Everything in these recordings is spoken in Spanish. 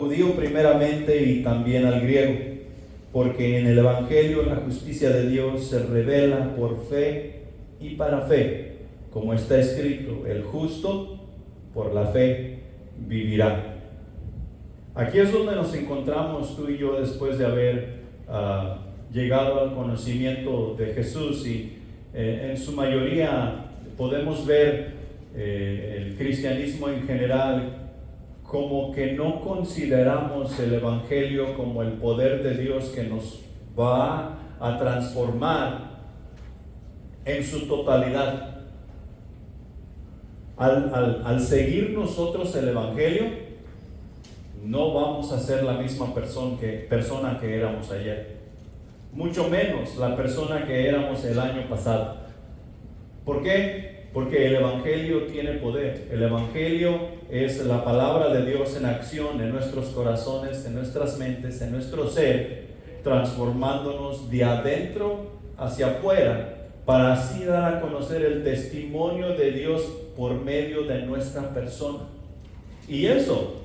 Judío primeramente y también al griego, porque en el Evangelio la justicia de Dios se revela por fe y para fe, como está escrito: el justo por la fe vivirá. Aquí es donde nos encontramos tú y yo después de haber llegado al conocimiento de Jesús, y en su mayoría podemos ver el cristianismo en general como que no consideramos el Evangelio como el poder de Dios que nos va a transformar en su totalidad. Al seguir nosotros el Evangelio, no vamos a ser la misma persona que éramos ayer, mucho menos la persona que éramos el año pasado. ¿Por qué? Porque el Evangelio tiene poder. El Evangelio es la palabra de Dios en acción en nuestros corazones, en nuestras mentes, en nuestro ser, transformándonos de adentro hacia afuera, para así dar a conocer el testimonio de Dios por medio de nuestra persona. Y eso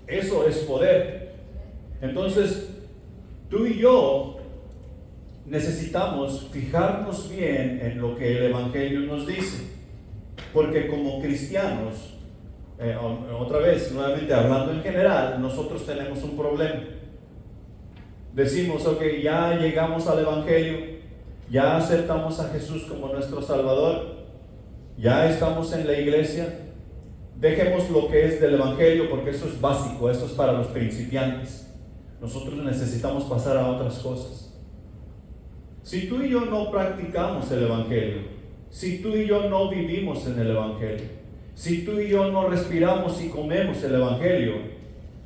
es poder. Entonces, tú y yo necesitamos fijarnos bien en lo que el Evangelio nos dice, porque como cristianos, otra vez, nuevamente hablando en general, nosotros tenemos un problema. Decimos: ok, ya llegamos al Evangelio, ya aceptamos a Jesús como nuestro Salvador, ya estamos en la iglesia, dejemos lo que es del Evangelio, porque eso es básico, eso es para los principiantes. Nosotros necesitamos pasar a otras cosas. Si tú y yo no practicamos el Evangelio, si tú y yo no vivimos en el Evangelio, si tú y yo no respiramos y comemos el Evangelio,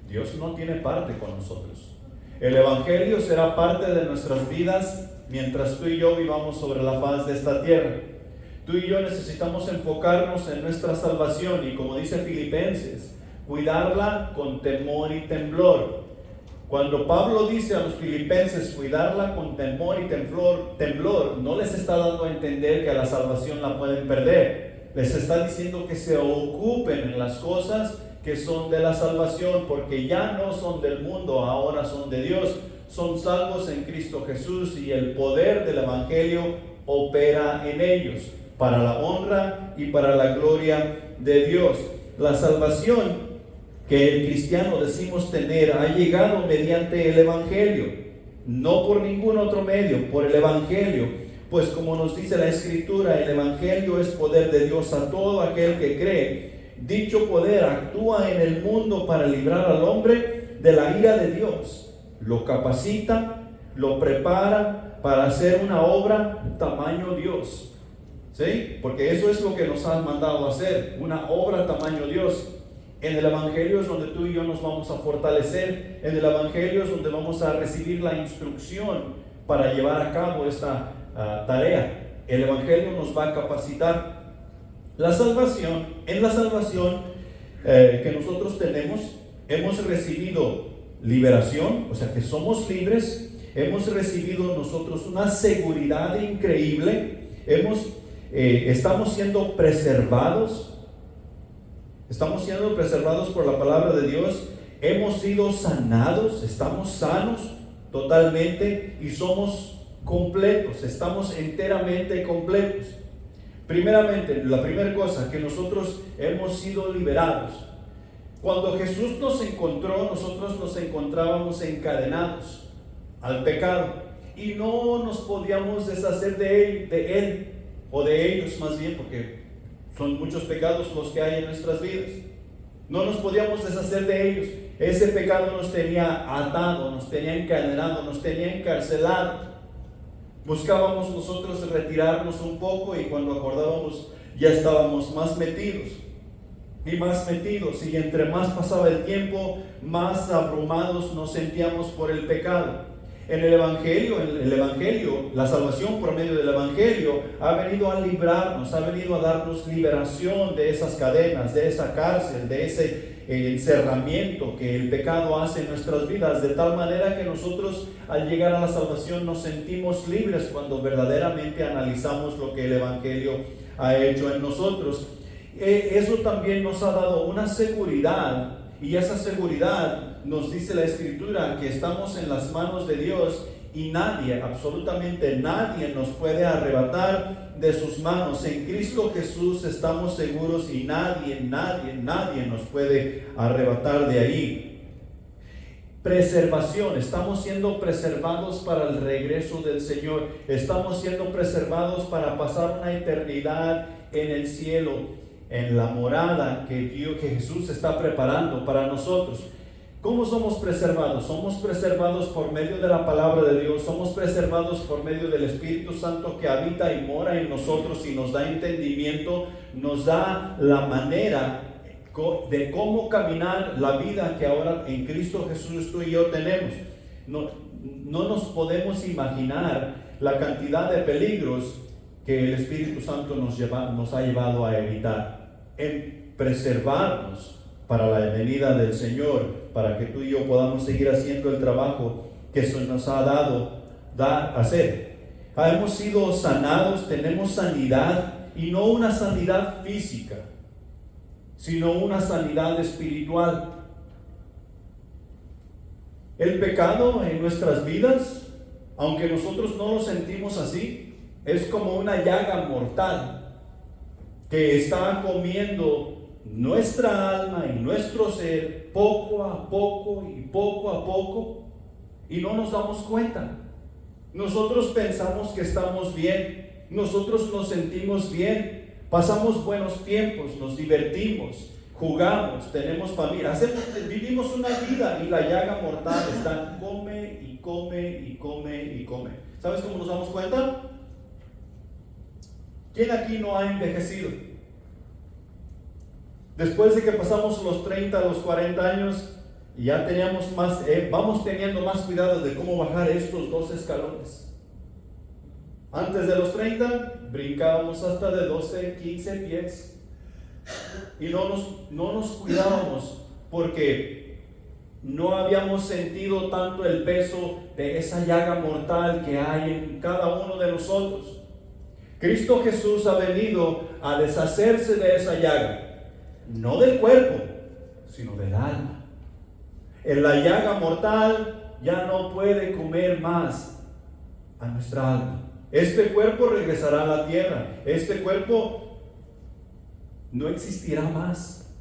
Dios no tiene parte con nosotros. El Evangelio será parte de nuestras vidas mientras tú y yo vivamos sobre la faz de esta tierra. Tú y yo necesitamos enfocarnos en nuestra salvación y, como dice Filipenses, cuidarla con temor y temblor. Cuando Pablo dice a los filipenses cuidarla con temor y temblor, no les está dando a entender que a la salvación la pueden perder. Les está diciendo que se ocupen en las cosas que son de la salvación, porque ya no son del mundo, ahora son de Dios. Son salvos en Cristo Jesús, y el poder del Evangelio opera en ellos, para la honra y para la gloria de Dios. La salvación que el cristiano decimos tener ha llegado mediante el Evangelio, no por ningún otro medio, por el Evangelio. Pues como nos dice la Escritura, el Evangelio es poder de Dios a todo aquel que cree. Dicho poder actúa en el mundo para librar al hombre de la ira de Dios. Lo capacita, lo prepara para hacer una obra tamaño Dios. ¿Sí? Porque eso es lo que nos han mandado a hacer, una obra tamaño Dios. En el Evangelio es donde tú y yo nos vamos a fortalecer. En el Evangelio es donde vamos a recibir la instrucción para llevar a cabo esta tarea. El Evangelio nos va a capacitar. La salvación, en la salvación que nosotros tenemos, hemos recibido liberación, o sea que somos libres. Hemos recibido nosotros una seguridad increíble. Estamos siendo preservados. Estamos siendo preservados por la palabra de Dios. Hemos sido sanados, estamos sanos totalmente y somos completos, estamos enteramente completos. Primeramente, la primera cosa, que nosotros hemos sido liberados. Cuando Jesús nos encontró, nosotros nos encontrábamos encadenados al pecado y no nos podíamos deshacer de él o de ellos más bien, porque son muchos pecados los que hay en nuestras vidas. No nos podíamos deshacer de ellos. Ese pecado nos tenía atado, nos tenía encadenado, nos tenía encarcelado. Buscábamos nosotros retirarnos un poco, y cuando acordábamos ya estábamos más metidos. Y entre más pasaba el tiempo, más abrumados nos sentíamos por el pecado. En el Evangelio, la salvación por medio del Evangelio ha venido a librarnos, ha venido a darnos liberación de esas cadenas, de esa cárcel, de ese encerramiento que el pecado hace en nuestras vidas, de tal manera que nosotros al llegar a la salvación nos sentimos libres cuando verdaderamente analizamos lo que el Evangelio ha hecho en nosotros. Eso también nos ha dado una seguridad, y esa seguridad nos dice la Escritura que estamos en las manos de Dios y nadie, absolutamente nadie nos puede arrebatar de sus manos. En Cristo Jesús estamos seguros y nadie nos puede arrebatar de ahí. Preservación, estamos siendo preservados para el regreso del Señor, estamos siendo preservados para pasar una eternidad en el cielo, en la morada que Jesús está preparando para nosotros. ¿Cómo somos preservados? Somos preservados por medio de la palabra de Dios, somos preservados por medio del Espíritu Santo que habita y mora en nosotros y nos da entendimiento, nos da la manera de cómo caminar la vida que ahora en Cristo Jesús tú y yo tenemos. No nos podemos imaginar la cantidad de peligros que el Espíritu Santo nos ha llevado a evitar, en preservarnos para la venida del Señor, para que tú y yo podamos seguir haciendo el trabajo que se nos ha dado hacer. Hemos sido sanados, tenemos sanidad, y no una sanidad física, sino una sanidad espiritual. El pecado en nuestras vidas, aunque nosotros no lo sentimos así, es como una llaga mortal que está comiendo nuestra alma y nuestro ser poco a poco y no nos damos cuenta. Nosotros pensamos que estamos bien, nosotros nos sentimos bien, pasamos buenos tiempos, nos divertimos, jugamos, tenemos familia, vivimos una vida y la llaga mortal está come y come. ¿Sabes cómo nos damos cuenta? ¿Quién aquí no ha envejecido? Después de que pasamos los 30, los 40 años, ya teníamos vamos teniendo más cuidado de cómo bajar estos 2 escalones. Antes de los 30, brincábamos hasta de 12, 15 pies. Y no nos cuidábamos porque no habíamos sentido tanto el peso de esa llaga mortal que hay en cada uno de nosotros. Cristo Jesús ha venido a deshacerse de esa llaga. No del cuerpo, sino del alma. En la llaga mortal ya no puede comer más a nuestra alma. Este cuerpo regresará a la tierra. Este cuerpo no existirá más.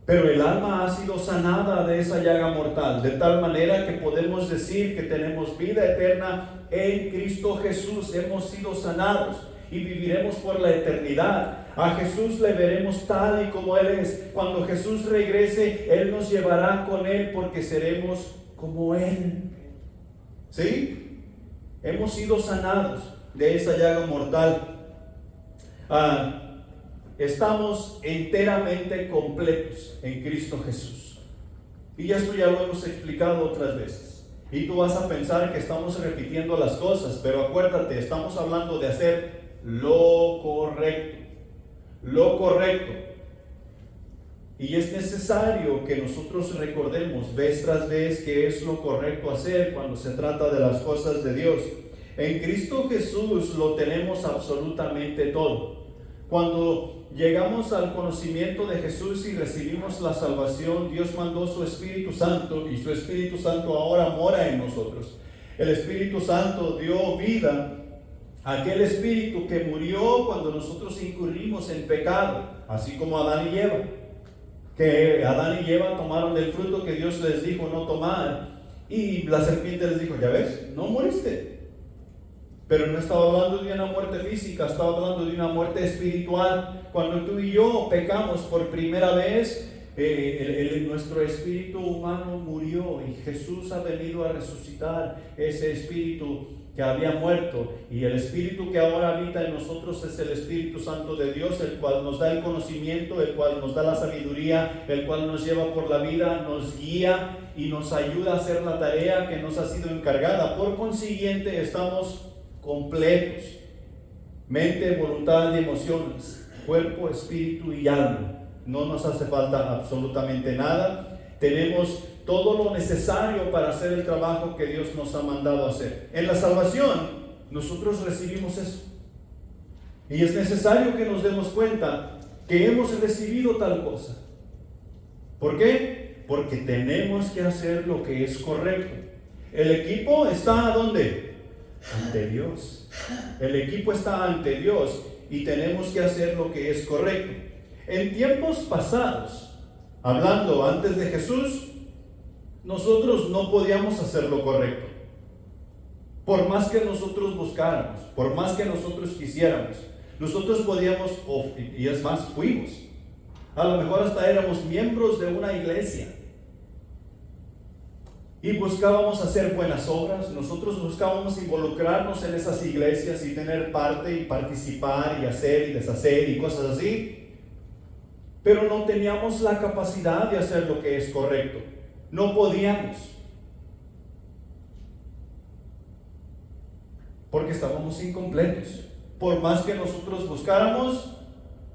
Pero el alma ha sido sanada de esa llaga mortal, de tal manera que podemos decir que tenemos vida eterna en Cristo Jesús. Hemos sido sanados y viviremos por la eternidad. A Jesús le veremos tal y como Él es. Cuando Jesús regrese, Él nos llevará con Él porque seremos como Él. ¿Sí? Hemos sido sanados de esa llaga mortal. Estamos enteramente completos en Cristo Jesús. Y esto ya lo hemos explicado otras veces. Y tú vas a pensar que estamos repitiendo las cosas, pero acuérdate, estamos hablando de hacer lo correcto. Lo correcto. Y es necesario que nosotros recordemos vez tras vez que es lo correcto hacer cuando se trata de las cosas de Dios. En Cristo Jesús lo tenemos absolutamente todo. Cuando llegamos al conocimiento de Jesús y recibimos la salvación, Dios mandó su Espíritu Santo y su Espíritu Santo ahora mora en nosotros. El Espíritu Santo dio vida a aquel espíritu que murió cuando nosotros incurrimos en pecado, así como Adán y Eva. Que Adán y Eva tomaron del fruto que Dios les dijo no tomar, y la serpiente les dijo, ya ves, no moriste. Pero no estaba hablando de una muerte física, estaba hablando de una muerte espiritual. Cuando tú y yo pecamos por primera vez, nuestro espíritu humano murió y Jesús ha venido a resucitar ese espíritu que había muerto, y el Espíritu que ahora habita en nosotros es el Espíritu Santo de Dios, el cual nos da el conocimiento, el cual nos da la sabiduría, el cual nos lleva por la vida, nos guía y nos ayuda a hacer la tarea que nos ha sido encargada. Por consiguiente, estamos completos: mente, voluntad y emociones, cuerpo, espíritu y alma. No nos hace falta absolutamente nada. Tenemos todo lo necesario para hacer el trabajo que Dios nos ha mandado hacer. En la salvación, nosotros recibimos eso. Y es necesario que nos demos cuenta que hemos recibido tal cosa. ¿Por qué? Porque tenemos que hacer lo que es correcto. El equipo está ¿dónde? Ante Dios. El equipo está ante Dios y tenemos que hacer lo que es correcto. En tiempos pasados, hablando antes de Jesús, nosotros no podíamos hacer lo correcto. Por más que nosotros buscáramos, por más que nosotros quisiéramos, nosotros podíamos, y es más, fuimos. A lo mejor hasta éramos miembros de una iglesia. Y buscábamos hacer buenas obras, nosotros buscábamos involucrarnos en esas iglesias y tener parte y participar y hacer y deshacer y cosas así. Pero no teníamos la capacidad de hacer lo que es correcto. No podíamos. Porque estábamos incompletos. Por más que nosotros buscáramos,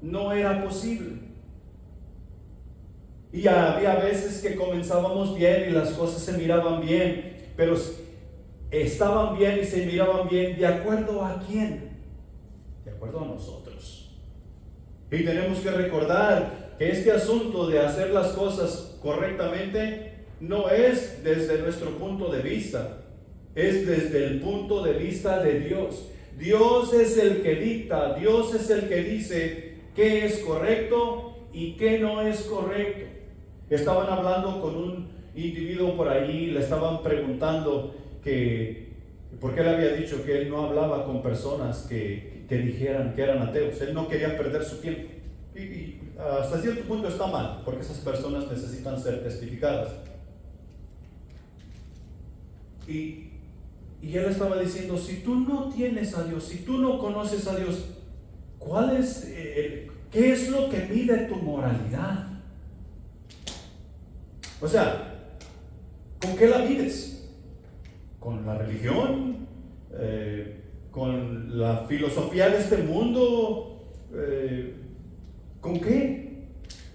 no era posible. Y había veces que comenzábamos bien y las cosas se miraban bien, pero estaban bien y se miraban bien, ¿de acuerdo a quién? De acuerdo a nosotros. Y tenemos que recordar que este asunto de hacer las cosas correctamente no es desde nuestro punto de vista, es desde el punto de vista de Dios. Dios es el que dicta, Dios es el que dice qué es correcto y qué no es correcto. Estaban hablando con un individuo por allí, le estaban preguntando por qué él había dicho que él no hablaba con personas que dijeran que eran ateos. Él no quería perder su tiempo. Y hasta cierto punto está mal, porque esas personas necesitan ser testificadas. Y él estaba diciendo, si tú no tienes a Dios, si tú no conoces a Dios, ¿qué es lo que mide tu moralidad? O sea, ¿con qué la mides? ¿Con la religión? ¿Con la filosofía de este mundo? ¿Con qué?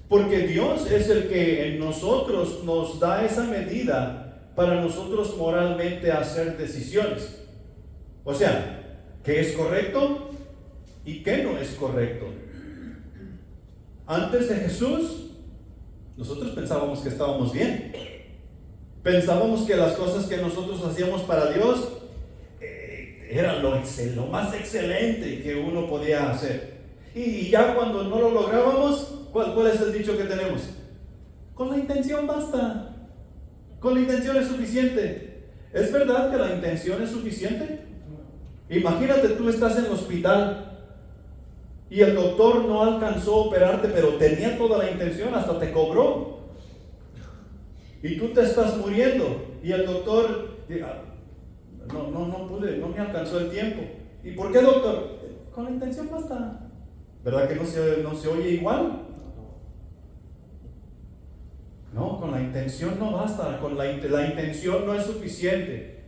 Porque Dios es el que en nosotros nos da esa medida para nosotros moralmente hacer decisiones. O sea, ¿qué es correcto y qué no es correcto? Antes de Jesús, nosotros pensábamos que estábamos bien. Pensábamos que las cosas que nosotros hacíamos para Dios era lo más excelente que uno podía hacer. Y ya cuando no lo lográbamos, ¿cuál es el dicho que tenemos? Con la intención basta. Con la intención es suficiente. ¿Es verdad que la intención es suficiente? Imagínate, tú estás en el hospital y el doctor no alcanzó a operarte, pero tenía toda la intención, hasta te cobró. Y tú te estás muriendo y el doctor diga, no pude, no me alcanzó el tiempo. ¿Y por qué, doctor? Con la intención basta. ¿Verdad que no se oye igual? No, con la intención no basta, con la intención no es suficiente.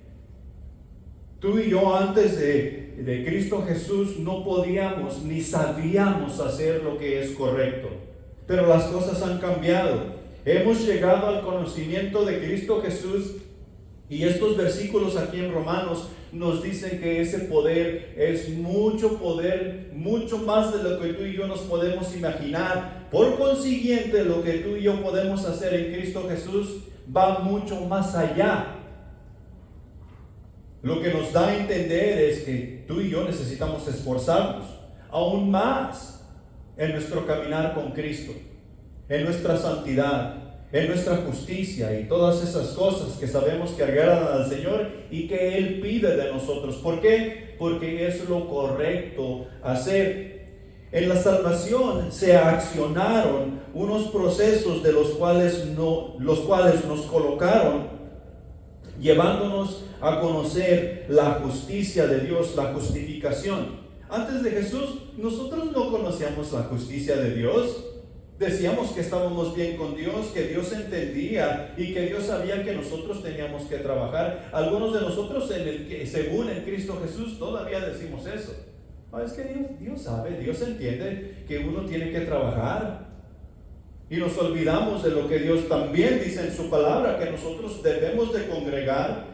Tú y yo antes de Cristo Jesús no podíamos ni sabíamos hacer lo que es correcto, pero las cosas han cambiado. Hemos llegado al conocimiento de Cristo Jesús y estos versículos aquí en Romanos nos dicen que ese poder es mucho poder, mucho más de lo que tú y yo nos podemos imaginar. Por consiguiente, lo que tú y yo podemos hacer en Cristo Jesús va mucho más allá. Lo que nos da a entender es que tú y yo necesitamos esforzarnos aún más en nuestro caminar con Cristo, en nuestra santidad, en nuestra justicia y todas esas cosas que sabemos que agradan al Señor y que Él pide de nosotros. ¿Por qué? Porque es lo correcto hacer. En la salvación se accionaron unos procesos de los cuales nos colocaron, llevándonos a conocer la justicia de Dios, la justificación. Antes de Jesús, nosotros no conocíamos la justicia de Dios. Decíamos que estábamos bien con Dios, que Dios entendía y que Dios sabía que nosotros teníamos que trabajar. Algunos de nosotros, según en Cristo Jesús, todavía decimos eso. Es que Dios sabe, Dios entiende que uno tiene que trabajar. Y nos olvidamos de lo que Dios también dice en su palabra, que nosotros debemos de congregar.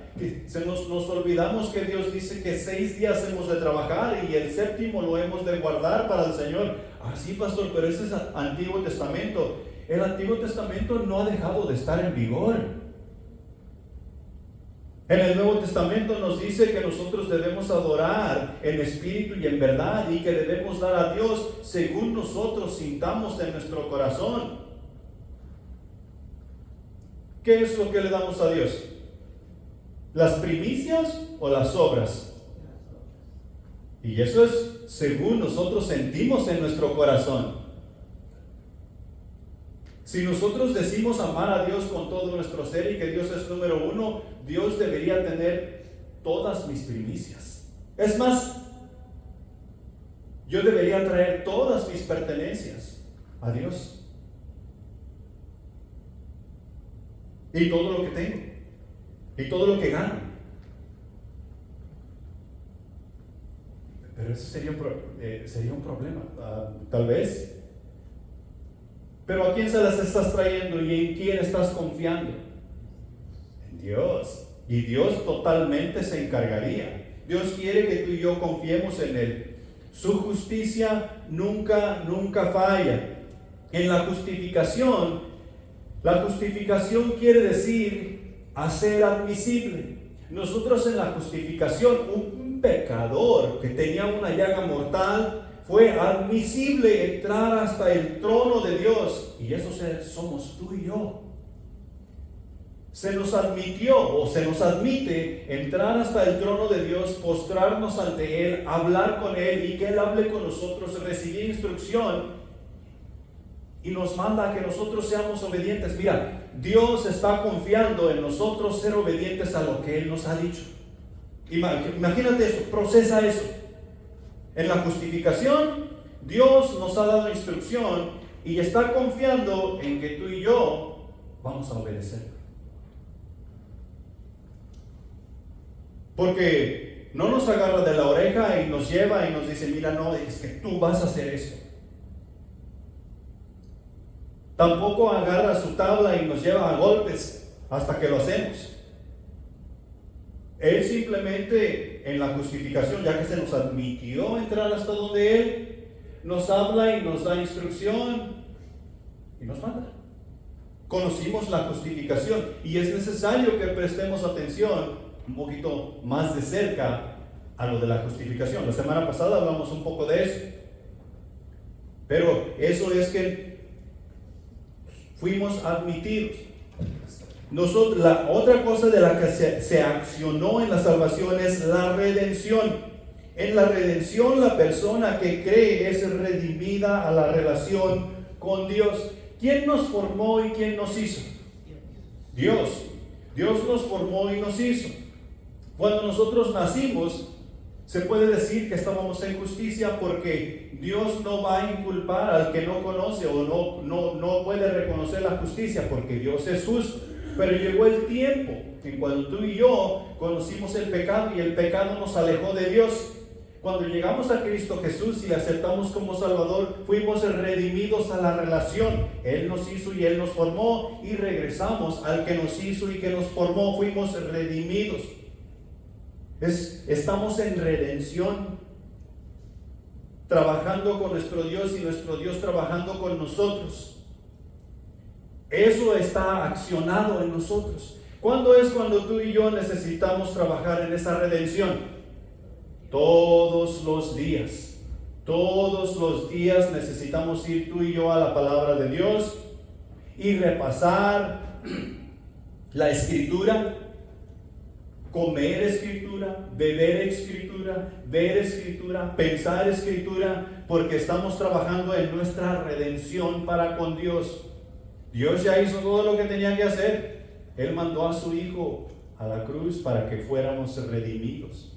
Nos olvidamos que Dios dice que 6 días hemos de trabajar y el 7º lo hemos de guardar para el Señor. Sí, pastor, pero ese es Antiguo Testamento. el Antiguo Testamento no ha dejado de estar en vigor. En el Nuevo Testamento nos dice que nosotros debemos adorar en espíritu y en verdad, y que debemos dar a Dios según nosotros sintamos en nuestro corazón. ¿Qué es lo que le damos a Dios? ¿Las primicias o las obras? Y eso es según nosotros sentimos en nuestro corazón. Si nosotros decimos amar a Dios con todo nuestro ser y que Dios es número uno, Dios debería tener todas mis primicias. Es más, yo debería traer todas mis pertenencias a Dios. Y todo lo que tengo. Y todo lo que gano. Pero eso sería un problema, tal vez. Pero ¿a quién se las estás trayendo y en quién estás confiando? En Dios. Y Dios totalmente se encargaría. Dios quiere que tú y yo confiemos en Él. Su justicia nunca falla. En la justificación quiere decir hacer admisible. Nosotros en la justificación, un pecador que tenía una llaga mortal, fue admisible entrar hasta el trono de Dios. Y eso somos tú y yo. Se nos admitió o se nos admite entrar hasta el trono de Dios, postrarnos ante Él, hablar con Él y que Él hable con nosotros, recibir instrucción. Y nos manda a que nosotros seamos obedientes. Mira, Dios está confiando en nosotros ser obedientes a lo que Él nos ha dicho. Imagínate eso, procesa eso. En la justificación, Dios nos ha dado instrucción y está confiando en que tú y yo vamos a obedecer. Porque no nos agarra de la oreja y nos lleva y nos dice, mira, no, es que tú vas a hacer esto. Tampoco agarra su tabla y nos lleva a golpes hasta que lo hacemos. Él simplemente en la justificación, ya que se nos admitió entrar hasta donde Él, nos habla y nos da instrucción y nos manda. Conocimos la justificación y es necesario que prestemos atención un poquito más de cerca a lo de la justificación. La semana pasada hablamos un poco de eso. Pero eso es que fuimos admitidos. Nosotros, la otra cosa de la que se accionó en la salvación es la redención. En la redención, la persona que cree es redimida a la relación con Dios. ¿Quién nos formó y quién nos hizo? Dios. Dios nos formó y nos hizo. Cuando nosotros nacimos, se puede decir que estábamos en justicia porque Dios no va a inculpar al que no conoce o no puede reconocer la justicia porque Dios es justo. Pero llegó el tiempo en cuando tú y yo conocimos el pecado y el pecado nos alejó de Dios. Cuando llegamos a Cristo Jesús y le aceptamos como Salvador, fuimos redimidos a la relación. Él nos hizo y Él nos formó y regresamos al que nos hizo y que nos formó. Fuimos redimidos. Estamos en redención, trabajando con nuestro Dios y nuestro Dios trabajando con nosotros. Eso está accionado en nosotros. ¿Cuándo es cuando tú y yo necesitamos trabajar en esa redención? Todos los días. Todos los días necesitamos ir tú y yo a la palabra de Dios y repasar la Escritura, comer Escritura, beber Escritura, ver Escritura, pensar Escritura, porque estamos trabajando en nuestra redención para con Dios. Dios ya hizo todo lo que tenía que hacer. Él mandó a su Hijo a la cruz para que fuéramos redimidos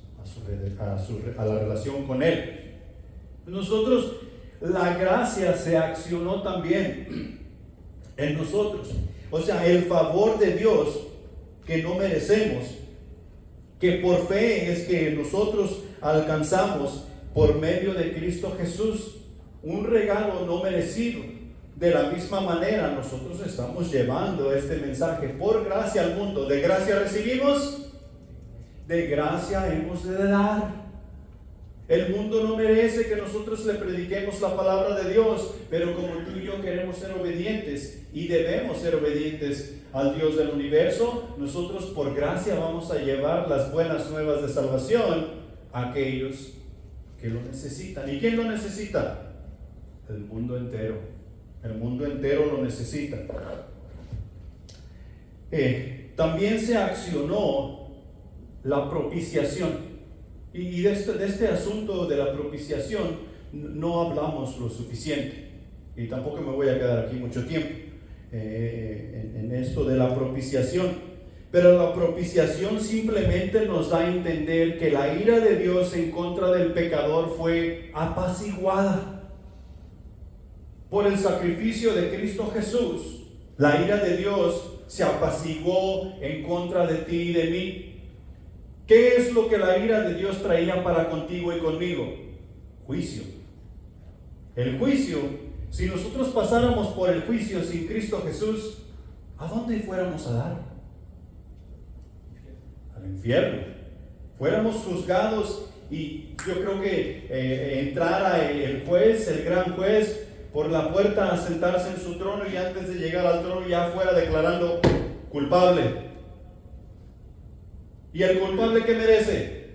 a la relación con Él. Nosotros, la gracia se accionó también en nosotros. O sea, el favor de Dios que no merecemos, que por fe es que nosotros alcanzamos por medio de Cristo Jesús, un regalo no merecido. De la misma manera nosotros estamos llevando este mensaje por gracia al mundo. De gracia recibimos, de gracia hemos de dar. El mundo no merece que nosotros le prediquemos la palabra de Dios, pero como tú y yo queremos ser obedientes y debemos ser obedientes al Dios del universo, nosotros por gracia vamos a llevar las buenas nuevas de salvación a aquellos que lo necesitan. ¿Y quién lo necesita? El mundo entero. El mundo entero lo necesita. También se accionó la propiciación. Y de este asunto de la propiciación no hablamos lo suficiente. Y tampoco me voy a quedar aquí mucho tiempo en esto de la propiciación. Pero la propiciación simplemente nos da a entender que la ira de Dios en contra del pecador fue apaciguada por el sacrificio de Cristo Jesús. La ira de Dios se apaciguó en contra de ti y de mí. ¿Qué es lo que la ira de Dios traía para contigo y conmigo? Juicio. El juicio, si nosotros pasáramos por el juicio sin Cristo Jesús, ¿a dónde fuéramos a dar? Al infierno. Fuéramos juzgados y yo creo que entrara el juez, el gran juez, por la puerta a sentarse en su trono y antes de llegar al trono ya fuera declarando culpable. ¿Y el culpable qué merece?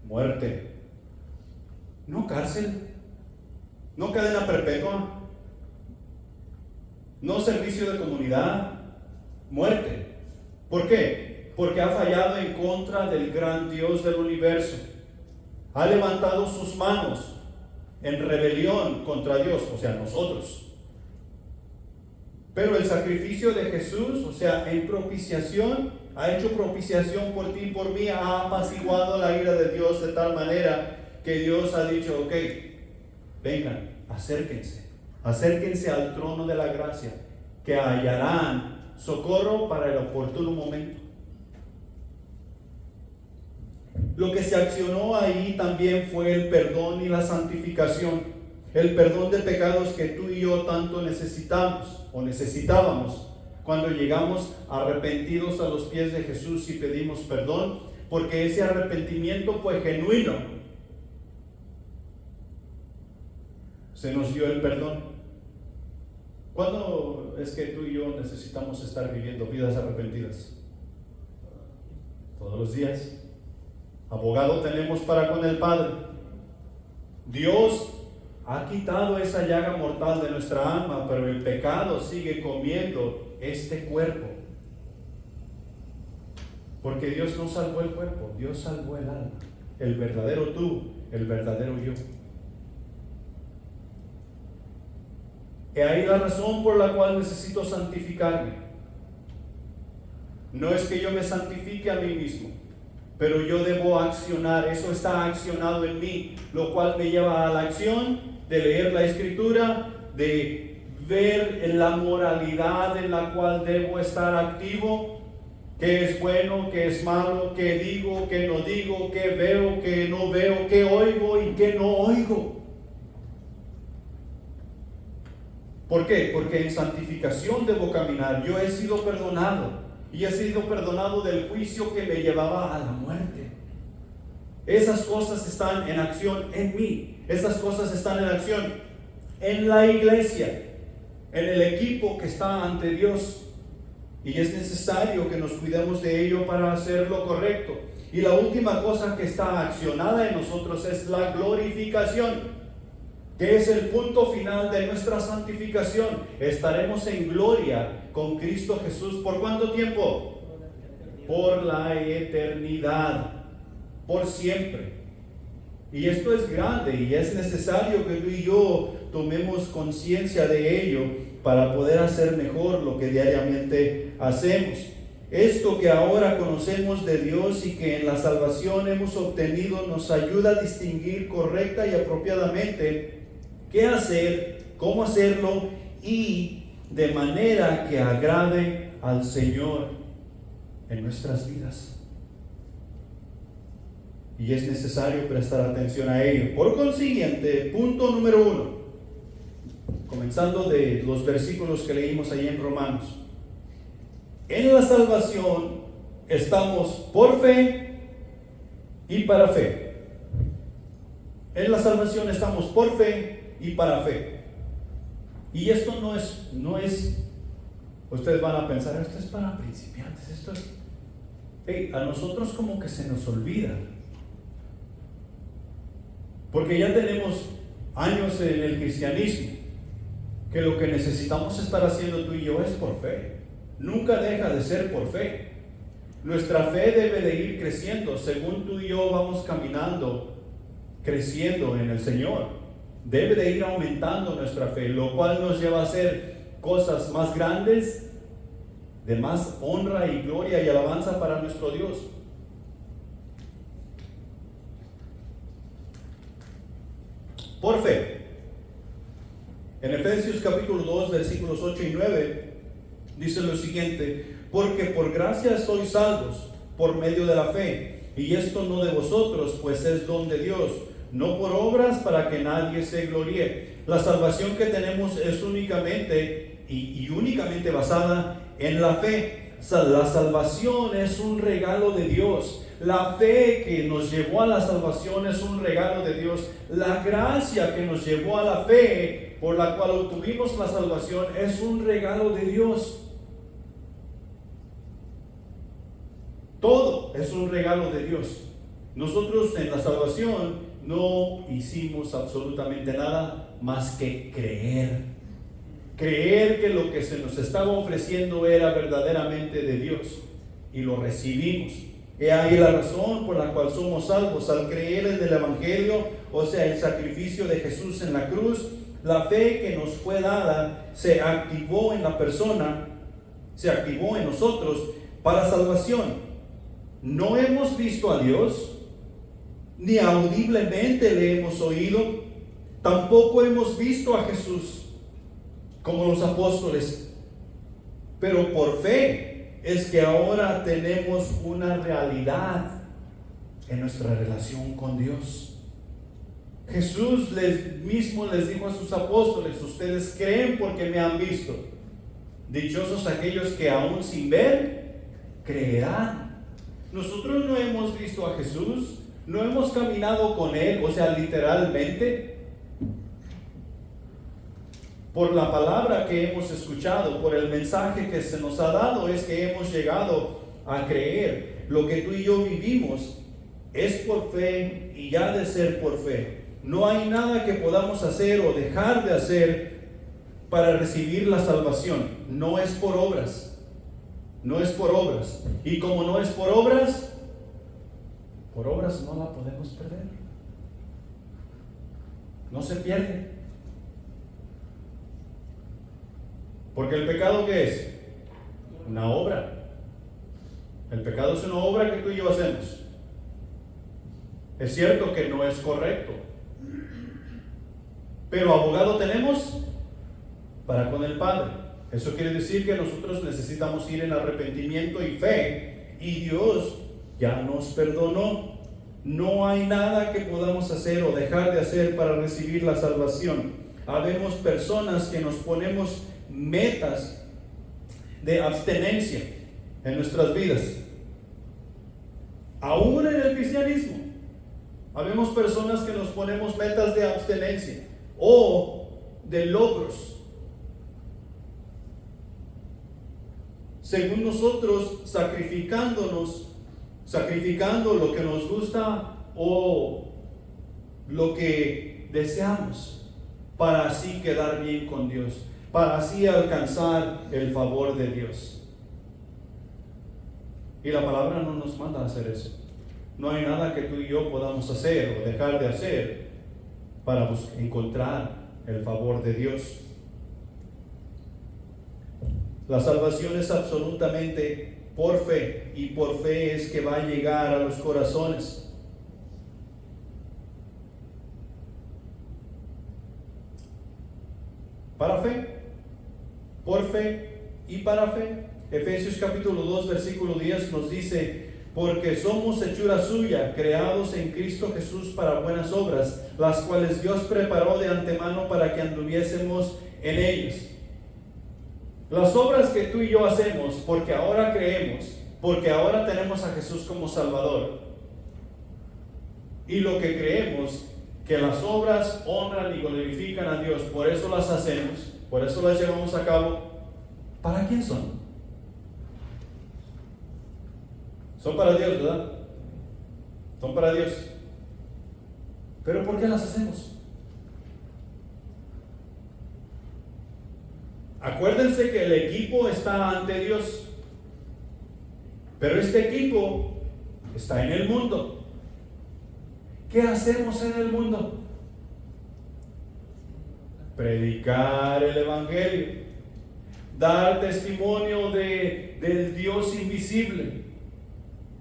Muerte. No cárcel, no cadena perpetua, no servicio de comunidad, muerte. ¿Por qué? Porque ha fallado en contra del gran Dios del universo. Ha levantado sus manos en rebelión contra Dios, o sea, nosotros. Pero el sacrificio de Jesús, o sea, en propiciación, ha hecho propiciación por ti y por mí, ha apaciguado la ira de Dios de tal manera que Dios ha dicho, ok, vengan, acérquense al trono de la gracia, que hallarán socorro para el oportuno momento. Lo que se accionó ahí también fue el perdón y la santificación, el perdón de pecados que tú y yo tanto necesitamos o necesitábamos cuando llegamos arrepentidos a los pies de Jesús y pedimos perdón, porque ese arrepentimiento fue genuino. Se nos dio el perdón. ¿Cuándo es que tú y yo necesitamos estar viviendo vidas arrepentidas? Todos los días. Abogado tenemos para con el Padre. Dios ha quitado esa llaga mortal de nuestra alma, pero el pecado sigue comiendo este cuerpo. Porque Dios no salvó el cuerpo, Dios salvó el alma. El verdadero tú, el verdadero yo. Y ahí la razón por la cual necesito santificarme. No es que yo me santifique a mí mismo, pero yo debo accionar, eso está accionado en mí, lo cual me lleva a la acción de leer la Escritura, de ver en la moralidad en la cual debo estar activo, qué es bueno, qué es malo, qué digo, qué no digo, qué veo, qué no veo, qué oigo y qué no oigo. ¿Por qué? Porque en santificación debo caminar. Yo he sido perdonado y he sido perdonado del juicio que me llevaba a la muerte. Esas cosas están en acción en mí. Esas cosas están en acción en la iglesia, en el equipo que está ante Dios. Y es necesario que nos cuidemos de ello para hacer lo correcto. Y la última cosa que está accionada en nosotros es la glorificación, que es el punto final de nuestra santificación. Estaremos en gloria con Cristo Jesús. ¿Por cuánto tiempo? Por la eternidad, por siempre. Y esto es grande y es necesario que tú y yo tomemos conciencia de ello para poder hacer mejor lo que diariamente hacemos. Esto que ahora conocemos de Dios y que en la salvación hemos obtenido nos ayuda a distinguir correcta y apropiadamente qué hacer, cómo hacerlo y de manera que agrade al Señor en nuestras vidas. Y es necesario prestar atención a ello. Por consiguiente, punto número 1, comenzando de los versículos que leímos ahí en Romanos. En la salvación estamos por fe y para fe. En la salvación estamos por fe y para fe. Y esto no es, ustedes van a pensar, esto es para principiantes, esto es, a nosotros como que se nos olvida. Porque ya tenemos años en el cristianismo, que lo que necesitamos estar haciendo tú y yo es por fe. Nunca deja de ser por fe. Nuestra fe debe de ir creciendo según tú y yo vamos caminando, creciendo en el Señor. Debe de ir aumentando nuestra fe, lo cual nos lleva a hacer cosas más grandes, de más honra y gloria y alabanza para nuestro Dios. Por fe. En Efesios capítulo 2, versículos 8 y 9, dice lo siguiente: porque por gracia sois salvos por medio de la fe, y esto no de vosotros, pues es don de Dios, no por obras para que nadie se gloríe. La salvación que tenemos es únicamente y únicamente basada en la fe. La salvación es un regalo de Dios. La fe que nos llevó a la salvación es un regalo de Dios. La gracia que nos llevó a la fe, por la cual obtuvimos la salvación, es un regalo de Dios. Todo es un regalo de Dios. Nosotros en la salvación no hicimos absolutamente nada más que creer. Creer que lo que se nos estaba ofreciendo era verdaderamente de Dios, y lo recibimos. He ahí la razón por la cual somos salvos, al creer en el Evangelio, o sea, el sacrificio de Jesús en la cruz. La fe que nos fue dada se activó en la persona, se activó en nosotros para salvación. No hemos visto a Dios, ni audiblemente le hemos oído, tampoco hemos visto a Jesús como los apóstoles, pero por fe es que ahora tenemos una realidad en nuestra relación con Dios. Jesús mismo les dijo a sus apóstoles: ustedes creen porque me han visto. Dichosos aquellos que aún sin ver creerán. Nosotros no hemos visto a Jesús, no hemos caminado con Él, o sea, literalmente. Por la palabra que hemos escuchado, por el mensaje que se nos ha dado, es que hemos llegado a creer. Lo que tú y yo vivimos es por fe, y ya de ser por fe. No hay nada que podamos hacer o dejar de hacer para recibir la salvación. No es por obras. No es por obras. Y como no es por obras no la podemos perder. No se pierde. Porque el pecado, ¿qué es? Una obra. El pecado es una obra que tú y yo hacemos. Es cierto que no es correcto, pero abogado tenemos para con el Padre. Eso quiere decir que nosotros necesitamos ir en arrepentimiento y fe, y Dios ya nos perdonó. No hay nada que podamos hacer o dejar de hacer para recibir la salvación. Habemos personas que nos ponemos metas de abstenencia en nuestras vidas. Aún en el cristianismo habemos personas que nos ponemos metas de abstenencia o de logros, según nosotros, sacrificando lo que nos gusta o lo que deseamos, para así quedar bien con Dios, para así alcanzar el favor de Dios. Y la palabra no nos manda a hacer eso. No hay nada que tú y yo podamos hacer o dejar de hacer para encontrar el favor de Dios. La salvación es absolutamente por fe, y por fe es que va a llegar a los corazones. Para fe, por fe y para fe. Efesios capítulo 2 versículo 10 nos dice: porque somos hechura suya, creados en Cristo Jesús para buenas obras, las cuales Dios preparó de antemano para que anduviésemos en ellas. Las obras que tú y yo hacemos porque ahora creemos, porque ahora tenemos a Jesús como Salvador, y lo que creemos que las obras honran y glorifican a Dios, por eso las hacemos, por eso las llevamos a cabo. ¿Para quién son? Son para Dios, ¿verdad? Son para Dios. ¿Pero por qué las hacemos? Acuérdense que el equipo está ante Dios, pero este equipo está en el mundo. ¿Qué hacemos en el mundo? Predicar el Evangelio, dar testimonio del Dios invisible.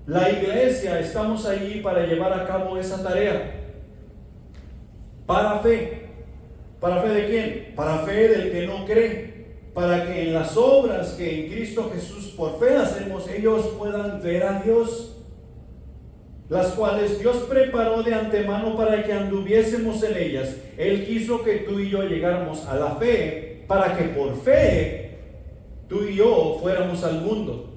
La iglesia, estamos allí para llevar a cabo esa tarea. Para fe. ¿Para fe de quién? Para fe del que no cree. Para que en las obras que en Cristo Jesús por fe hacemos, ellos puedan ver a Dios, las cuales Dios preparó de antemano para que anduviésemos en ellas. Él quiso que tú y yo llegáramos a la fe, para que por fe tú y yo fuéramos al mundo,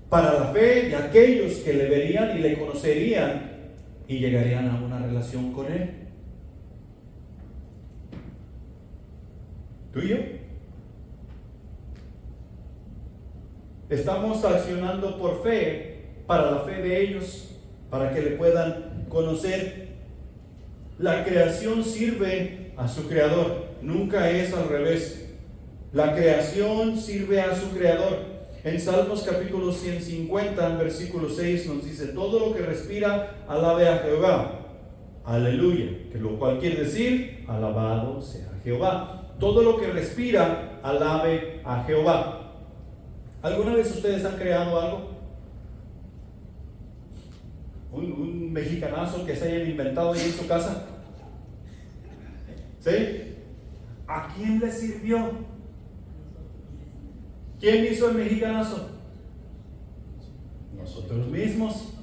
para la fe de aquellos que le verían y le conocerían y llegarían a una relación con Él. Tú y yo estamos accionando por fe, para la fe de ellos, para que le puedan conocer. La creación sirve a su creador, nunca es al revés. La creación sirve a su creador. En Salmos capítulo 150, versículo 6 nos dice: todo lo que respira, alabe a Jehová. Aleluya, que lo cual quiere decir, alabado sea Jehová. Todo lo que respira, alabe a Jehová. ¿Alguna vez ustedes han creado algo? Un mexicanazo que se hayan inventado ahí en su casa. ¿Sí? ¿A quién le sirvió? ¿Quién hizo el mexicanazo? Nosotros mismos.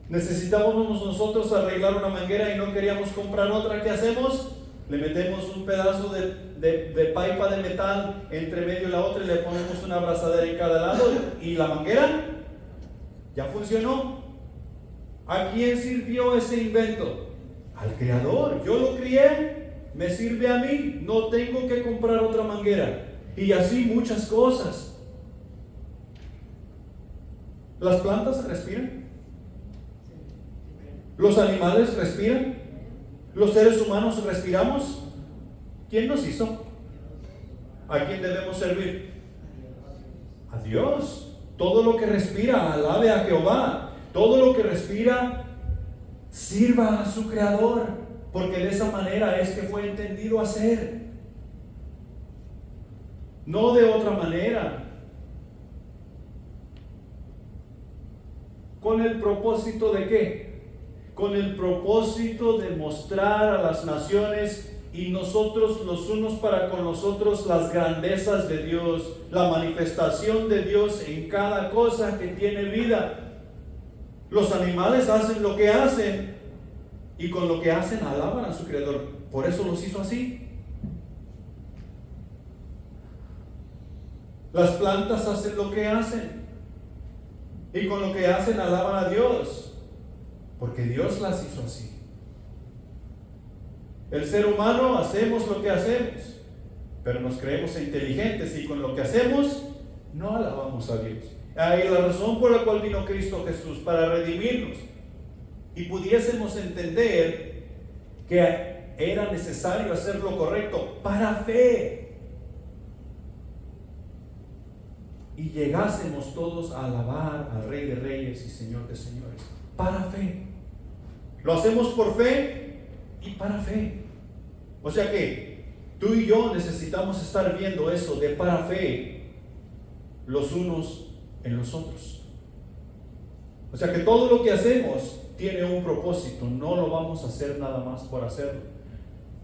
Necesitábamos nosotros arreglar una manguera y no queríamos comprar otra. ¿Qué hacemos? Le metemos un pedazo de pipa de metal entre medio de la otra y le ponemos una abrazadera en cada lado y la manguera ya funcionó. ¿A quién sirvió ese invento? Al creador. Yo lo crié, me sirve a mí, no tengo que comprar otra manguera. Y así muchas cosas. ¿Las plantas respiran? ¿Los animales respiran? ¿Los seres humanos respiramos? ¿Quién nos hizo? ¿A quién debemos servir? A Dios. Todo lo que respira, alabe a Jehová. Todo lo que respira, sirva a su creador, porque de esa manera es que fue entendido hacer. No de otra manera. ¿Con el propósito de qué? Con el propósito de mostrar a las naciones y nosotros los unos para con los otros las grandezas de Dios, la manifestación de Dios en cada cosa que tiene vida. Los animales hacen lo que hacen y con lo que hacen alaban a su creador. Por eso los hizo así. Las plantas hacen lo que hacen y con lo que hacen alaban a Dios, porque Dios las hizo así. El ser humano hacemos lo que hacemos, pero nos creemos inteligentes y con lo que hacemos no alabamos a Dios. Ahí la razón por la cual vino Cristo Jesús, para redimirnos y pudiésemos entender que era necesario hacer lo correcto para fe y llegásemos todos a alabar al Rey de Reyes y Señor de Señores para fe. Lo hacemos por fe y para fe. O sea que tú y yo necesitamos estar viendo eso de para fe los unos en los otros. O sea que todo lo que hacemos tiene un propósito, no lo vamos a hacer nada más por hacerlo.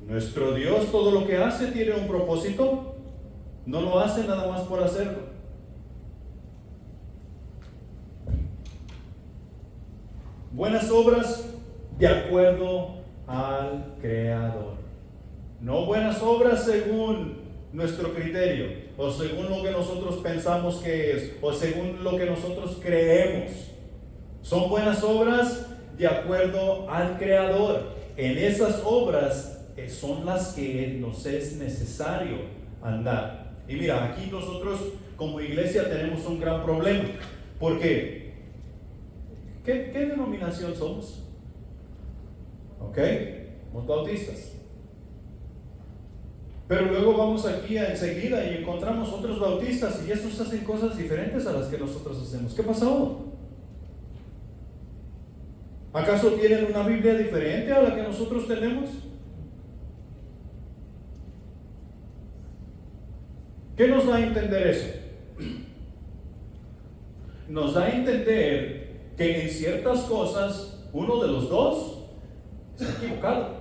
Nuestro Dios todo lo que hace tiene un propósito, no lo hace nada más por hacerlo. Buenas obras de acuerdo al Creador, no buenas obras según nuestro criterio, o según lo que nosotros pensamos que es, o según lo que nosotros creemos. Son buenas obras de acuerdo al Creador. en esas obras son las que nos es necesario andar. Y mira, aquí nosotros como iglesia tenemos un gran problema. ¿Por qué? ¿Qué denominación somos? ¿Ok? Somos bautistas. Pero luego vamos aquí enseguida y encontramos otros bautistas y esos hacen cosas diferentes a las que nosotros hacemos. ¿Qué pasó? ¿Acaso tienen una Biblia diferente a la que nosotros tenemos? ¿Qué nos da a entender eso? Nos da a entender que en ciertas cosas uno de los dos está equivocado.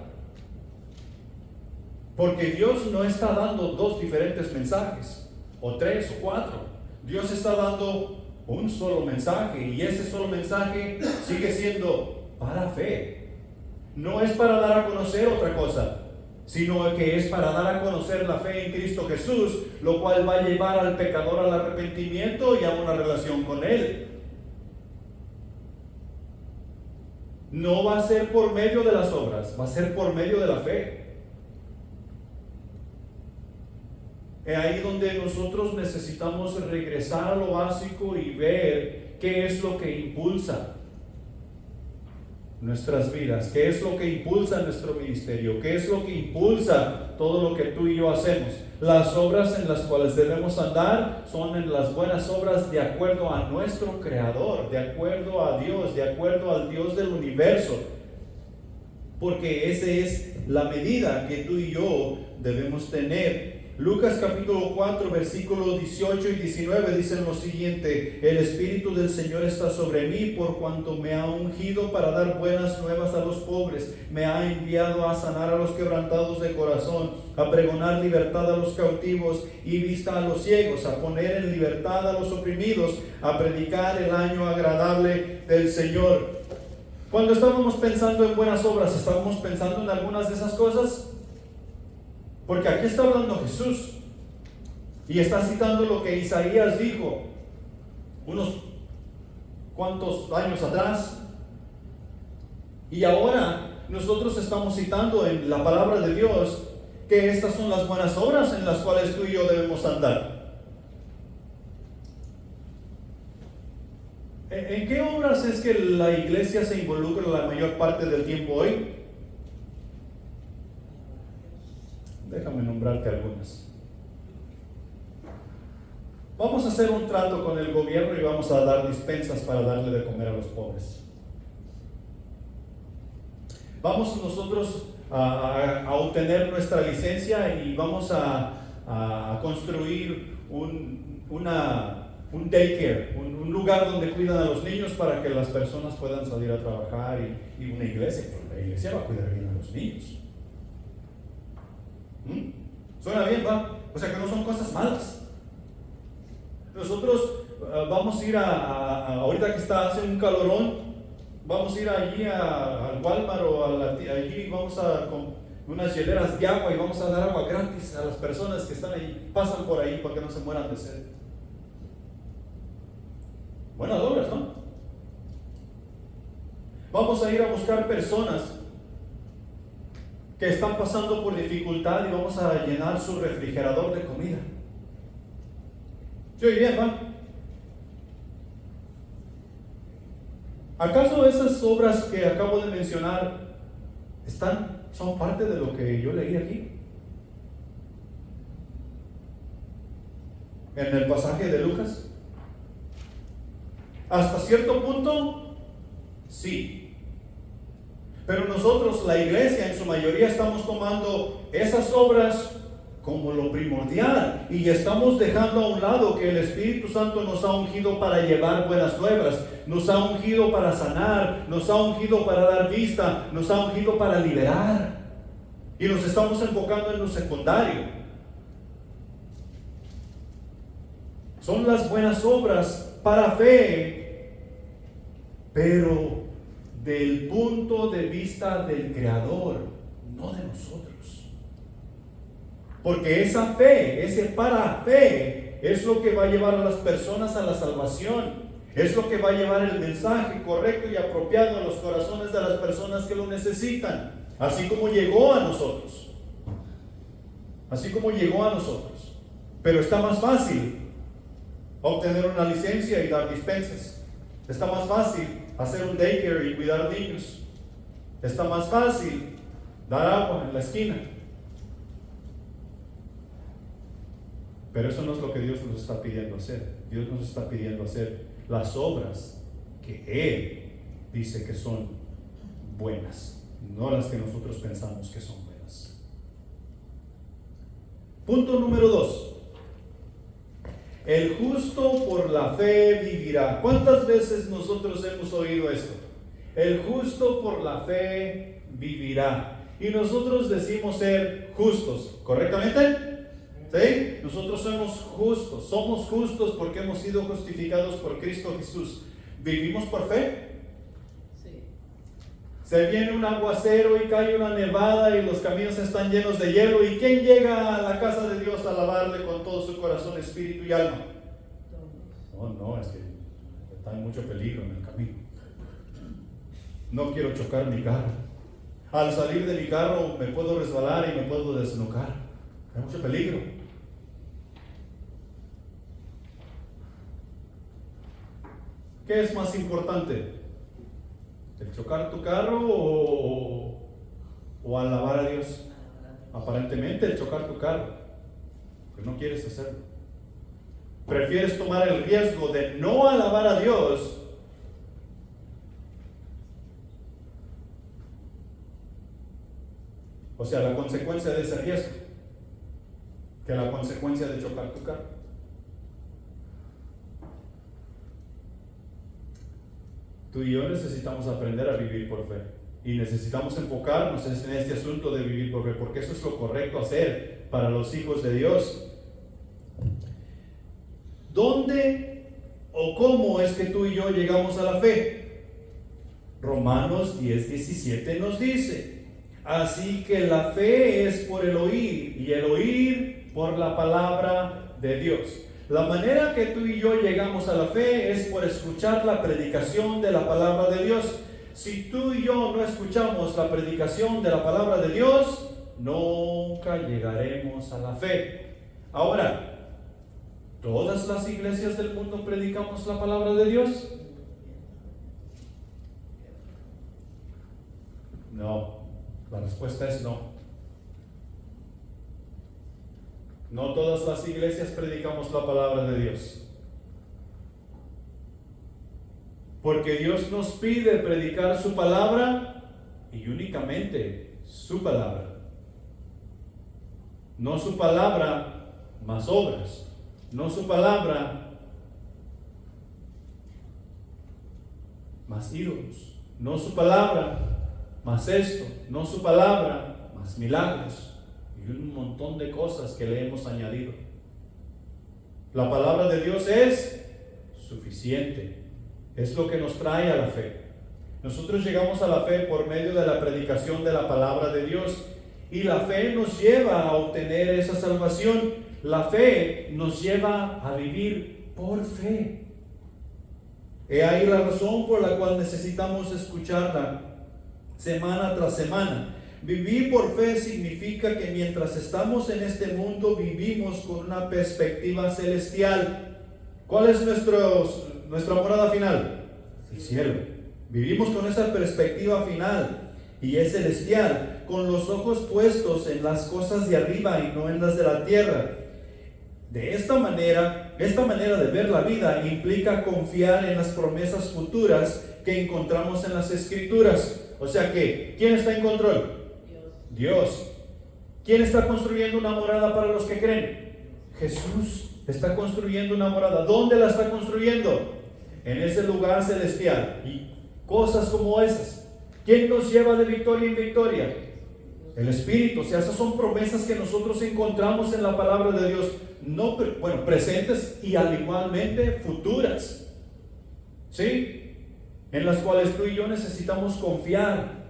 Porque Dios no está dando dos diferentes mensajes, o tres, o cuatro. Dios está dando un solo mensaje, y ese solo mensaje sigue siendo para fe. No es para dar a conocer otra cosa, sino que es para dar a conocer la fe en Cristo Jesús, lo cual va a llevar al pecador al arrepentimiento y a una relación con Él. No va a ser por medio de las obras, va a ser por medio de la fe. Es ahí donde nosotros necesitamos regresar a lo básico y ver qué es lo que impulsa nuestras vidas, qué es lo que impulsa nuestro ministerio, qué es lo que impulsa todo lo que tú y yo hacemos. Las obras en las cuales debemos andar son en las buenas obras de acuerdo a nuestro Creador, de acuerdo a Dios, de acuerdo al Dios del universo, porque esa es la medida que tú y yo debemos tener. Lucas capítulo 4 versículos 18 y 19 dicen lo siguiente: el Espíritu del Señor está sobre mí, por cuanto me ha ungido para dar buenas nuevas a los pobres, me ha enviado a sanar a los quebrantados de corazón, a pregonar libertad a los cautivos y vista a los ciegos, a poner en libertad a los oprimidos, a predicar el año agradable del Señor. Cuando estábamos pensando en buenas obras, ¿estábamos pensando en algunas de esas cosas? Porque aquí está hablando Jesús y está citando lo que Isaías dijo unos cuantos años atrás, y ahora nosotros estamos citando en la palabra de Dios que estas son las buenas obras en las cuales tú y yo debemos andar. ¿En qué obras es que la iglesia se involucra la mayor parte del tiempo hoy? Déjame nombrarte algunas. Vamos a hacer un trato con el gobierno y vamos a dar dispensas para darle de comer a los pobres. Vamos nosotros a obtener nuestra licencia y vamos a construir un daycare, un lugar donde cuidan a los niños para que las personas puedan salir a trabajar, y una iglesia, porque la iglesia va a cuidar bien a los niños. Suena bien, ¿va? O sea que no son cosas malas. Nosotros vamos a ir ahorita que hace un calorón, vamos a ir allí al Walmart o allí vamos a con unas hieleras de agua y vamos a dar agua gratis a las personas que están ahí, pasan por ahí para que no se mueran de sed. Buenas obras, ¿no? Vamos a ir a buscar personas que están pasando por dificultad y vamos a llenar su refrigerador de comida. ¿Sí oye bien, va? ¿Acaso esas obras que acabo de mencionar son parte de lo que yo leí aquí? En el pasaje de Lucas. Hasta cierto punto, sí. Pero nosotros, la iglesia, en su mayoría estamos tomando esas obras como lo primordial y estamos dejando a un lado que el Espíritu Santo nos ha ungido para llevar buenas nuevas, nos ha ungido para sanar, nos ha ungido para dar vista, nos ha ungido para liberar, y nos estamos enfocando en lo secundario. Son las buenas obras para fe, pero del punto de vista del Creador, no de nosotros. Porque esa fe, ese para fe, es lo que va a llevar a las personas a la salvación. Es lo que va a llevar el mensaje correcto y apropiado a los corazones de las personas que lo necesitan. así como llegó a nosotros. Así como llegó a nosotros. Pero está más fácil obtener una licencia y dar dispensas. Está más fácil hacer un daycare y cuidar niños. Está más fácil dar agua en la esquina. Pero eso no es lo que Dios nos está pidiendo hacer. Dios nos está pidiendo hacer las obras que Él dice que son buenas, no las que nosotros pensamos que son buenas. Punto número 2. El justo por la fe vivirá. ¿Cuántas veces nosotros hemos oído esto? El justo por la fe vivirá. Y nosotros decimos ser justos, ¿correctamente? ¿Sí? Nosotros somos justos porque hemos sido justificados por Cristo Jesús. ¿Vivimos por fe? Sí. Se viene un aguacero y cae una nevada y los caminos están llenos de hielo. ¿Y quién llega a la casa de Dios a alabarle con todo su corazón, espíritu y alma? No, es que está en mucho peligro en el camino. No quiero chocar mi carro. Al salir de mi carro me puedo resbalar y me puedo desnucar. Hay mucho peligro. ¿Qué es más importante? ¿El chocar tu carro o alabar a Dios? Aparentemente el chocar tu carro, pero no quieres hacerlo. Prefieres tomar el riesgo de no alabar a Dios o sea, la consecuencia de ese riesgo que la consecuencia de chocar tu carro. Tú y yo necesitamos aprender a vivir por fe y necesitamos enfocarnos en este asunto de vivir por fe, porque eso es lo correcto hacer para los hijos de Dios. ¿Dónde o cómo es que tú y yo llegamos a la fe? Romanos 10:17 nos dice: así que la fe es por el oír y el oír por la palabra de Dios. La manera que tú y yo llegamos a la fe es por escuchar la predicación de la palabra de Dios. Si tú y yo no escuchamos la predicación de la palabra de Dios, nunca llegaremos a la fe. Ahora, ¿todas las iglesias del mundo predicamos la palabra de Dios? No, la respuesta es no. No todas las iglesias predicamos la palabra de Dios. Porque Dios nos pide predicar su palabra y únicamente su palabra. No su palabra más obras. No su palabra más ídolos. No su palabra más esto. No su palabra más milagros. Y un montón de cosas que le hemos añadido. La palabra de Dios es suficiente. Es lo que nos trae a la fe. Nosotros llegamos a la fe por medio de la predicación de la palabra de Dios. Y la fe nos lleva a obtener esa salvación. La fe nos lleva a vivir por fe. He ahí la razón por la cual necesitamos escucharla semana tras semana. Vivir por fe significa que mientras estamos en este mundo vivimos con una perspectiva celestial. ¿Cuál es nuestra morada final? El cielo. Vivimos con esa perspectiva final y es celestial, con los ojos puestos en las cosas de arriba y no en las de la tierra. De esta manera de ver la vida implica confiar en las promesas futuras que encontramos en las Escrituras. O sea que, ¿quién está en control? Dios. ¿Quién está construyendo una morada para los que creen? Jesús está construyendo una morada. ¿Dónde la está construyendo? En ese lugar celestial. Y cosas como esas. ¿Quién nos lleva de victoria en victoria? El Espíritu. O sea, esas son promesas que nosotros encontramos en la palabra de Dios. No, bueno, presentes y al igualmente futuras. ¿Sí? En las cuales tú y yo necesitamos confiar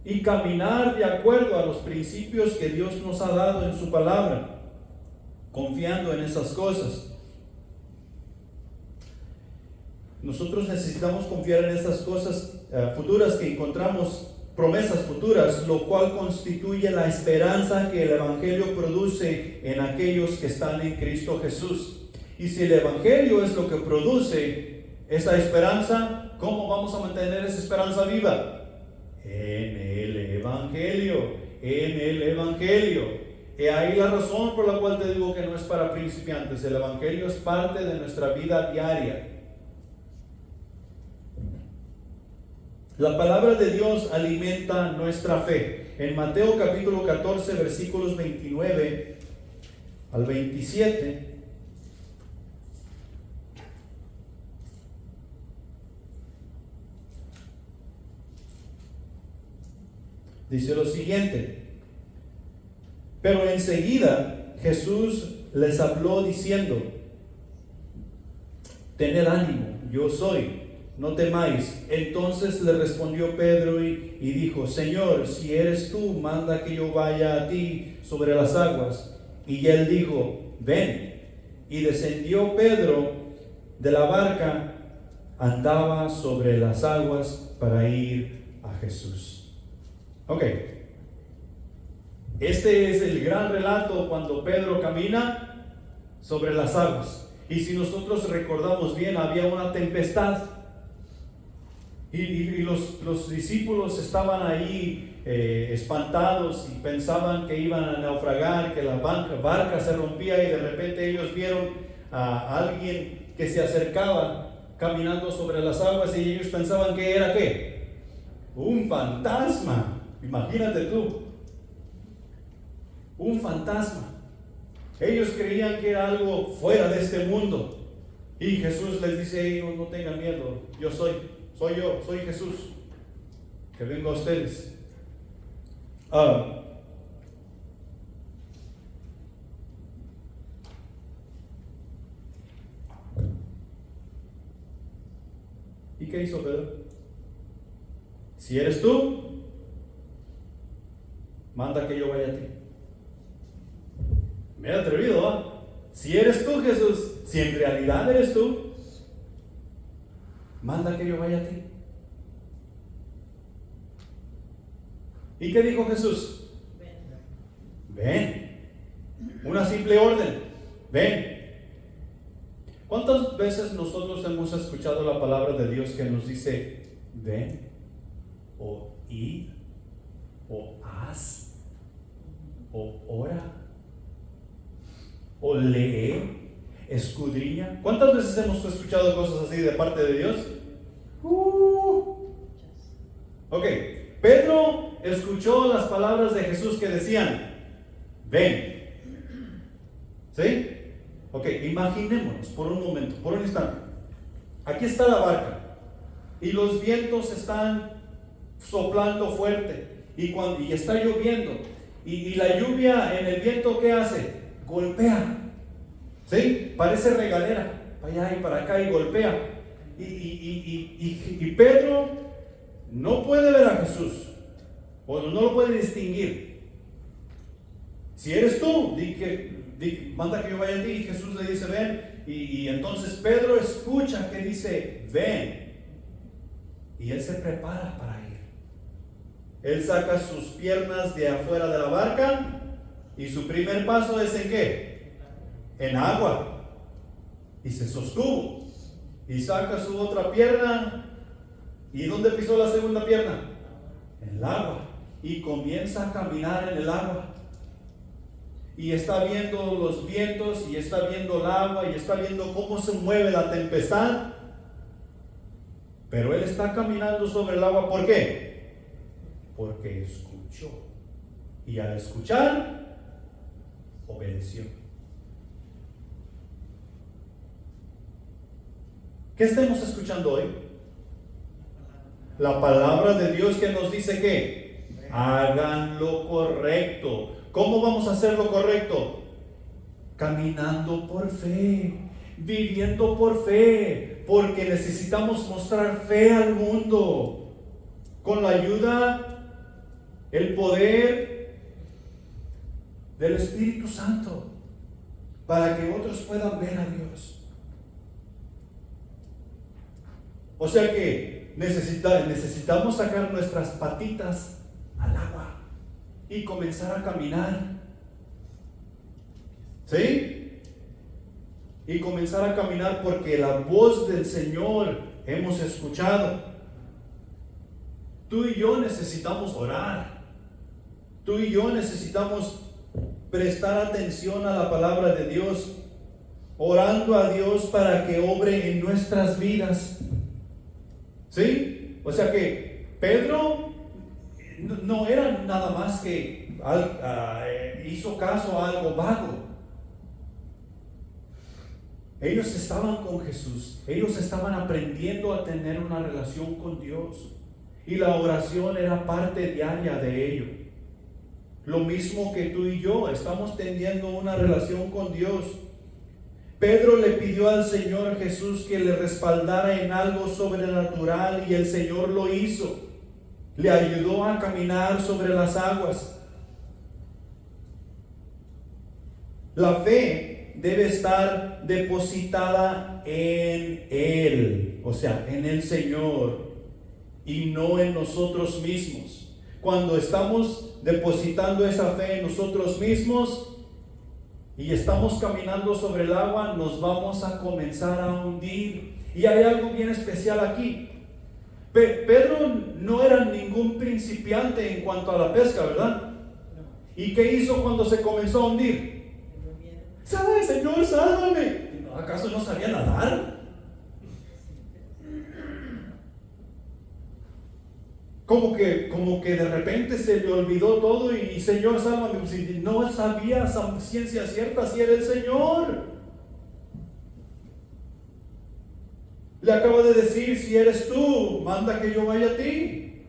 y caminar de acuerdo a los principios que Dios nos ha dado en su palabra, confiando en esas cosas. Nosotros necesitamos confiar en esas cosas futuras que encontramos promesas futuras, lo cual constituye la esperanza que el Evangelio produce en aquellos que están en Cristo Jesús. Y si el Evangelio es lo que produce esa esperanza, ¿cómo vamos a mantener esa esperanza viva? En el Evangelio, en el Evangelio. Y ahí la razón por la cual te digo que no es para principiantes. El Evangelio es parte de nuestra vida diaria. La palabra de Dios alimenta nuestra fe. En Mateo capítulo 14, versículos 29 al 27, dice lo siguiente: pero enseguida Jesús les habló diciendo: tened ánimo, yo soy, no temáis. Entonces le respondió Pedro y dijo: Señor, si eres tú, manda que yo vaya a ti sobre las aguas. Y él dijo: ven. Y descendió Pedro de la barca, andaba sobre las aguas para ir a Jesús. Ok, este es el gran relato cuando Pedro camina sobre las aguas. Y si nosotros recordamos bien, había una tempestad. Y los discípulos estaban ahí espantados y pensaban que iban a naufragar, que la barca se rompía, y de repente ellos vieron a alguien que se acercaba caminando sobre las aguas, y ellos pensaban que era ¿qué? Un fantasma. Imagínate tú, un fantasma. Ellos creían que era algo fuera de este mundo, y Jesús les dice: no tengan miedo, yo soy Jesús, que vengo a ustedes. ¿Y qué hizo Pedro? Si eres tú, manda que yo vaya a ti. Me he atrevido, ¿va? Si eres tú, Jesús, si en realidad eres tú, manda que yo vaya a ti. ¿Y qué dijo Jesús? Ven. Una simple orden. Ven. ¿Cuántas veces nosotros hemos escuchado la palabra de Dios que nos dice ven, o id, o haz, o ora, o lee, escudriña? ¿Cuántas veces hemos escuchado cosas así de parte de Dios? Ok, Pedro escuchó las palabras de Jesús que decían ven. ¿Sí? Ok, imaginémonos por un momento, por un instante. Aquí está la barca y los vientos están soplando fuerte y está lloviendo, y la lluvia en el viento, ¿qué hace? Golpea. ¿Sí? Parece regadera, para allá y para acá, y golpea. Y Pedro no puede ver a Jesús, o no lo puede distinguir. Si eres tú, manda que yo vaya a ti. Y Jesús le dice ven, y entonces Pedro escucha que dice ven, y él se prepara para ir. Él saca sus piernas de afuera de la barca, y su primer paso es ¿en qué? En agua. Y se sostuvo, y saca su otra pierna, ¿y dónde pisó la segunda pierna? En el agua, y comienza a caminar en el agua. Y está viendo los vientos, y está viendo el agua, y está viendo cómo se mueve la tempestad. Pero él está caminando sobre el agua, ¿por qué? Porque escuchó. Y al escuchar, obedeció. ¿Qué estamos escuchando hoy? La palabra de Dios que nos dice que hagan lo correcto. ¿Cómo vamos a hacer lo correcto? Caminando por fe, viviendo por fe, porque necesitamos mostrar fe al mundo con la ayuda, el poder del Espíritu Santo, para que otros puedan ver a Dios. O sea que necesitamos sacar nuestras patitas al agua y comenzar a caminar. ¿Sí? Y comenzar a caminar porque la voz del Señor hemos escuchado. Tú y yo necesitamos orar. Tú y yo necesitamos prestar atención a la palabra de Dios, orando a Dios para que obre en nuestras vidas. ¿Sí? O sea que Pedro no era nada más que hizo caso a algo vago. Ellos estaban con Jesús, ellos estaban aprendiendo a tener una relación con Dios y la oración era parte diaria de ello. Lo mismo que tú y yo, estamos teniendo una relación con Dios. Pedro le pidió al Señor Jesús que le respaldara en algo sobrenatural y el Señor lo hizo. Le ayudó a caminar sobre las aguas. La fe debe estar depositada en Él, o sea, en el Señor y no en nosotros mismos. Cuando estamos depositando esa fe en nosotros mismos y estamos caminando sobre el agua, nos vamos a comenzar a hundir. Y hay algo bien especial aquí. Pedro no era ningún principiante en cuanto a la pesca, ¿verdad? ¿Y qué hizo cuando se comenzó a hundir? ¿Sabe, Señor, sálvame? ¿Acaso no sabía nadar? Como que de repente se le olvidó todo y Señor, sálvame. Si no sabía ciencia cierta si era el Señor. Le acaba de decir, si eres tú, manda que yo vaya a ti.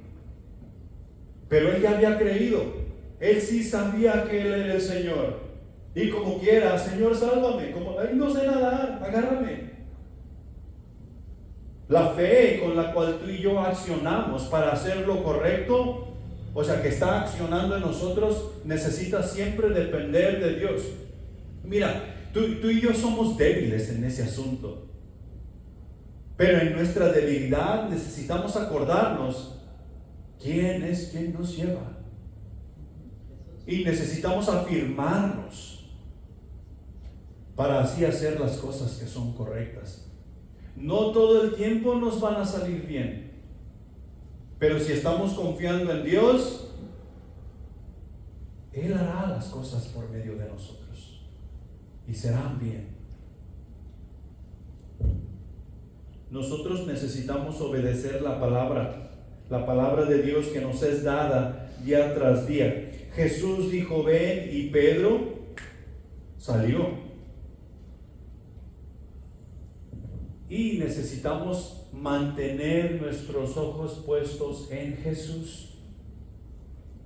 Pero él ya había creído. Él sí sabía que él era el Señor. Y como quiera, Señor, sálvame. Como, ay, no sé nadar, agárrame. La fe con la cual tú y yo accionamos para hacer lo correcto, o sea, que está accionando en nosotros, necesita siempre depender de Dios. Mira, tú y yo somos débiles en ese asunto. Pero en nuestra debilidad necesitamos acordarnos quién es quien nos lleva. Y necesitamos afirmarnos para así hacer las cosas que son correctas. No todo el tiempo nos van a salir bien, pero si estamos confiando en Dios, Él hará las cosas por medio de nosotros y serán bien. Nosotros necesitamos obedecer la palabra de Dios que nos es dada día tras día. Jesús dijo, ven, y Pedro salió. Y necesitamos mantener nuestros ojos puestos en Jesús.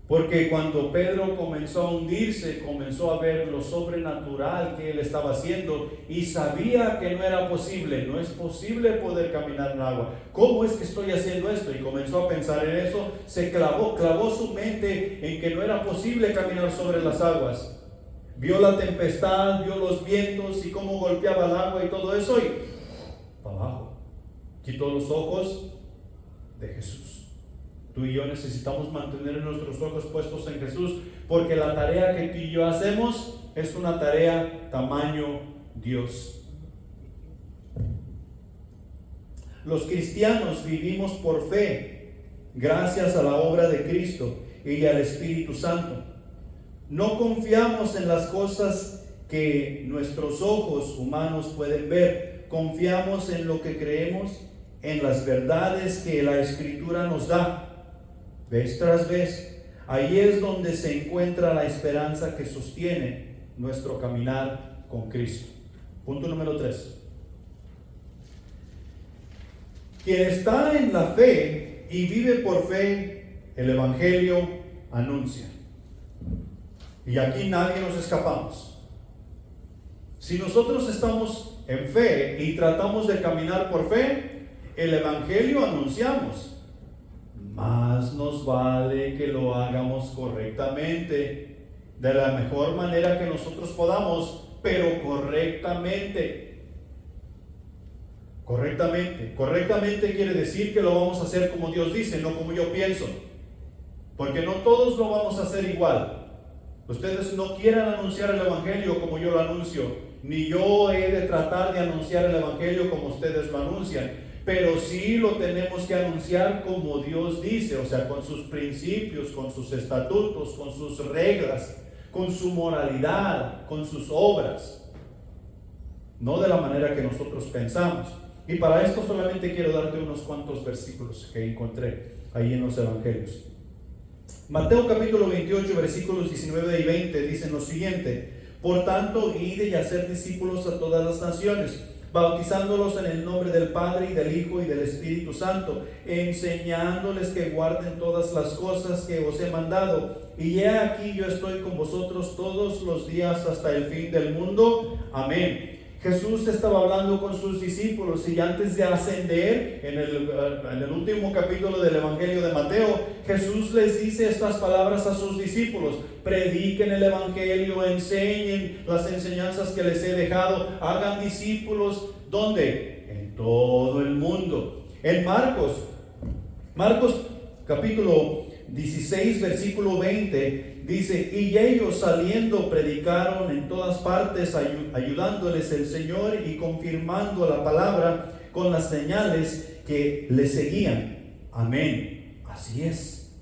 Porque cuando Pedro comenzó a hundirse, comenzó a ver lo sobrenatural que él estaba haciendo y sabía que no era posible. No es posible poder caminar en agua. ¿Cómo es que estoy haciendo esto? Y comenzó a pensar en eso. Se clavó su mente en que no era posible caminar sobre las aguas. Vio la tempestad, vio los vientos y cómo golpeaba el agua y todo eso, y para abajo. Quitó los ojos de Jesús. Tú y yo necesitamos mantener nuestros ojos puestos en Jesús, porque la tarea que tú y yo hacemos es una tarea tamaño Dios. Los cristianos vivimos por fe, gracias a la obra de Cristo y al Espíritu Santo. No confiamos en las cosas que nuestros ojos humanos pueden ver. Confiamos en lo que creemos, en las verdades que la Escritura nos da. Vez tras vez, ahí es donde se encuentra la esperanza que sostiene nuestro caminar con Cristo. Punto número 3. Quien está en la fe y vive por fe, el Evangelio anuncia. Y aquí nadie nos escapamos. Si nosotros estamos en fe y tratamos de caminar por fe, el Evangelio anunciamos. Más nos vale que lo hagamos correctamente, de la mejor manera que nosotros podamos, pero correctamente. Correctamente. Correctamente quiere decir que lo vamos a hacer como Dios dice, no como yo pienso. Porque no todos lo vamos a hacer igual. Ustedes no quieran anunciar el Evangelio como yo lo anuncio, ni yo he de tratar de anunciar el Evangelio como ustedes lo anuncian, pero sí lo tenemos que anunciar como Dios dice, o sea, con sus principios, con sus estatutos, con sus reglas, con su moralidad, con sus obras, no de la manera que nosotros pensamos. Y para esto solamente quiero darte unos cuantos versículos que encontré ahí en los Evangelios. Mateo capítulo 28 versículos 19 y 20 dicen lo siguiente: por tanto, id y hacer discípulos a todas las naciones, bautizándolos en el nombre del Padre y del Hijo y del Espíritu Santo, enseñándoles que guarden todas las cosas que os he mandado. Y he aquí yo estoy con vosotros todos los días hasta el fin del mundo. Amén. Jesús estaba hablando con sus discípulos y antes de ascender, en el último capítulo del Evangelio de Mateo, Jesús les dice estas palabras a sus discípulos: prediquen el Evangelio, enseñen las enseñanzas que les he dejado, hagan discípulos. ¿Dónde? En todo el mundo. En Marcos capítulo 16 versículo 20 dice: y ellos saliendo predicaron en todas partes, ayudándoles el Señor y confirmando la palabra con las señales que les seguían. Amén. Así es.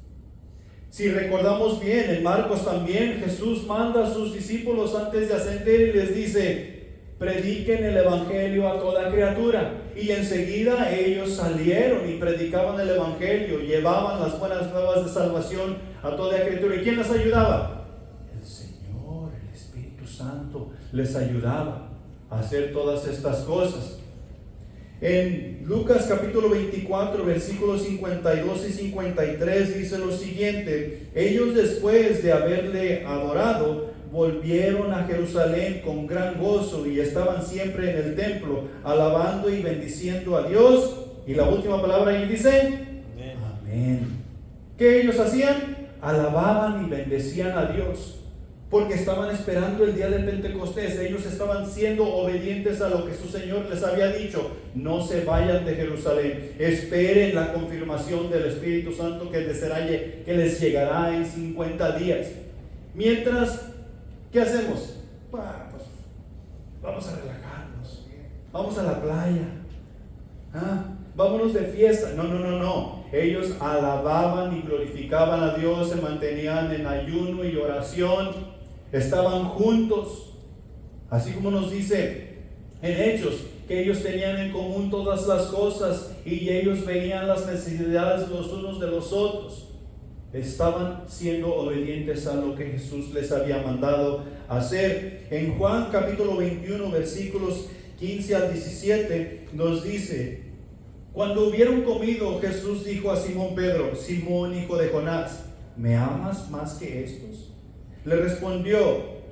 Si recordamos bien, en Marcos también Jesús manda a sus discípulos antes de ascender y les dice: prediquen el Evangelio a toda criatura. Y enseguida ellos salieron y predicaban el Evangelio, llevaban las buenas nuevas de salvación a toda criatura. ¿Y quién les ayudaba? El Señor, el Espíritu Santo les ayudaba a hacer todas estas cosas. En Lucas capítulo 24 versículos 52 y 53 dice lo siguiente: ellos, después de haberle adorado, volvieron a Jerusalén con gran gozo y estaban siempre en el templo alabando y bendiciendo a Dios. Y la última palabra ahí dice: amén. Amén. ¿Qué ellos hacían? Alababan y bendecían a Dios porque estaban esperando el día de Pentecostés. Ellos estaban siendo obedientes a lo que su Señor les había dicho: no se vayan de Jerusalén, esperen la confirmación del Espíritu Santo que les llegará en 50 días. Mientras, ¿qué hacemos? Pues vamos a relajarnos, vamos a la playa, vámonos de fiesta. No. Ellos alababan y glorificaban a Dios, se mantenían en ayuno y oración, estaban juntos, así como nos dice en Hechos, que ellos tenían en común todas las cosas y ellos veían las necesidades los unos de los otros. Estaban siendo obedientes a lo que Jesús les había mandado hacer. En Juan capítulo 21 versículos 15 al 17 nos dice: cuando hubieron comido, Jesús dijo a Simón Pedro: Simón, hijo de Jonás, ¿me amas más que estos? Le respondió: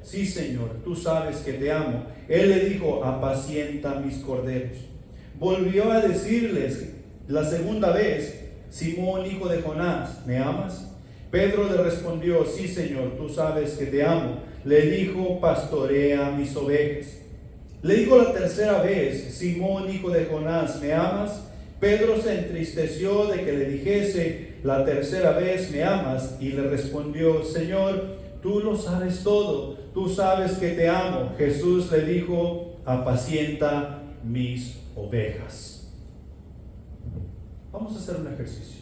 sí, Señor, tú sabes que te amo. Él le dijo: apacienta mis corderos. Volvió a decirles la segunda vez: Simón, hijo de Jonás, ¿me amas? Pedro le respondió: sí, Señor, tú sabes que te amo. Le dijo: pastorea mis ovejas. Le dijo la tercera vez: Simón, hijo de Jonás, ¿me amas? Pedro se entristeció de que le dijese la tercera vez: ¿me amas? Y le respondió: Señor, tú lo sabes todo, tú sabes que te amo. Jesús le dijo: apacienta mis ovejas. Vamos a hacer un ejercicio.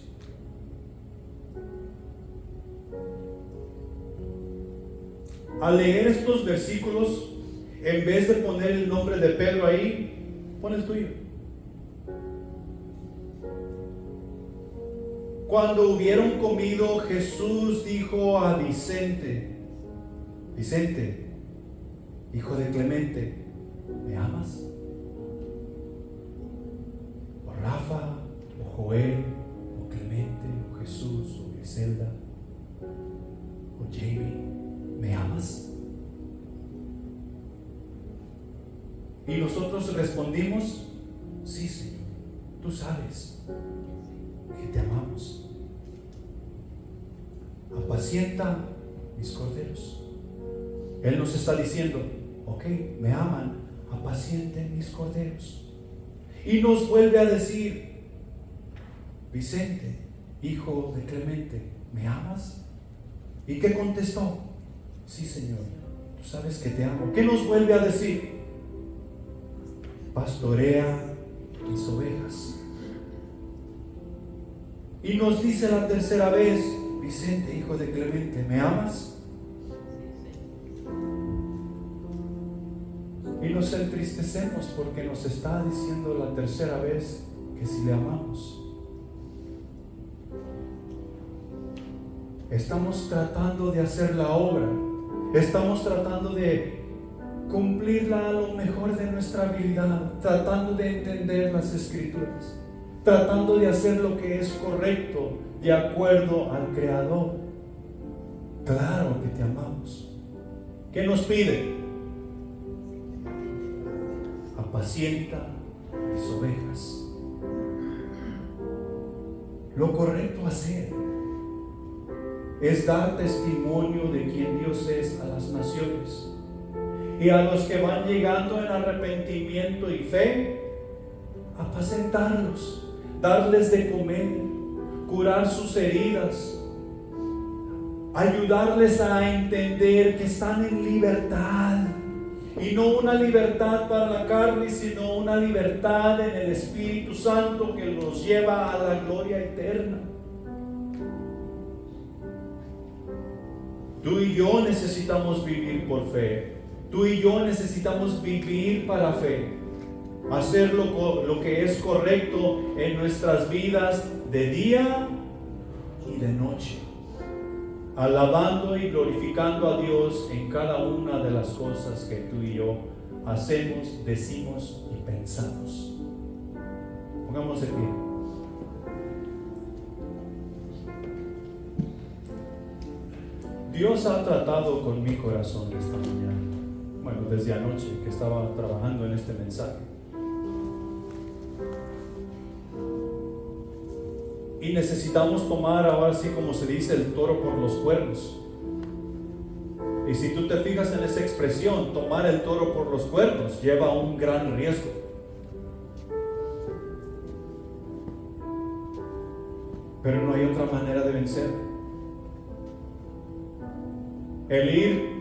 Al leer estos versículos, en vez de poner el nombre de Pedro ahí, pon el tuyo. Cuando hubieron comido, Jesús dijo a Vicente, hijo de Clemente, ¿me amas? O Rafa, o Joel, o Clemente, o Jesús, o Griselda, o Jamie, ¿me amas? Y nosotros respondimos: sí, Señor, tú sabes que te amamos. Apacienta mis corderos. Él nos está diciendo: ok, me aman, apacienten mis corderos. Y nos vuelve a decir: Vicente, hijo de Clemente, ¿me amas? ¿Y qué contestó? Sí, Señor, tú sabes que te amo. ¿Qué nos vuelve a decir? Pastorea mis ovejas. Y nos dice la tercera vez: Vicente, hijo de Clemente, ¿me amas? Y nos entristecemos porque nos está diciendo la tercera vez que si le amamos. Estamos tratando de hacer la obra, estamos tratando de cumplirla a lo mejor de nuestra habilidad, tratando de entender las Escrituras, tratando de hacer lo que es correcto de acuerdo al Creador. Claro que te amamos. ¿Qué nos pide? Apacienta mis ovejas. Lo correcto hacer es dar testimonio de quién Dios es a las naciones, y a los que van llegando en arrepentimiento y fe, apacentarlos, darles de comer, curar sus heridas, ayudarles a entender que están en libertad, y no una libertad para la carne, sino una libertad en el Espíritu Santo que los lleva a la gloria eterna. Tú y yo necesitamos vivir por fe. Tú y yo necesitamos vivir para fe, hacer lo que es correcto en nuestras vidas de día y de noche, alabando y glorificando a Dios en cada una de las cosas que tú y yo hacemos, decimos y pensamos. Pongamos de pie. Dios ha tratado con mi corazón esta mañana. Bueno, desde anoche que estaba trabajando en este mensaje. Y necesitamos tomar ahora sí, como se dice, el toro por los cuernos. Y si tú te fijas en esa expresión, tomar el toro por los cuernos lleva un gran riesgo. Pero no hay otra manera de vencer. El ir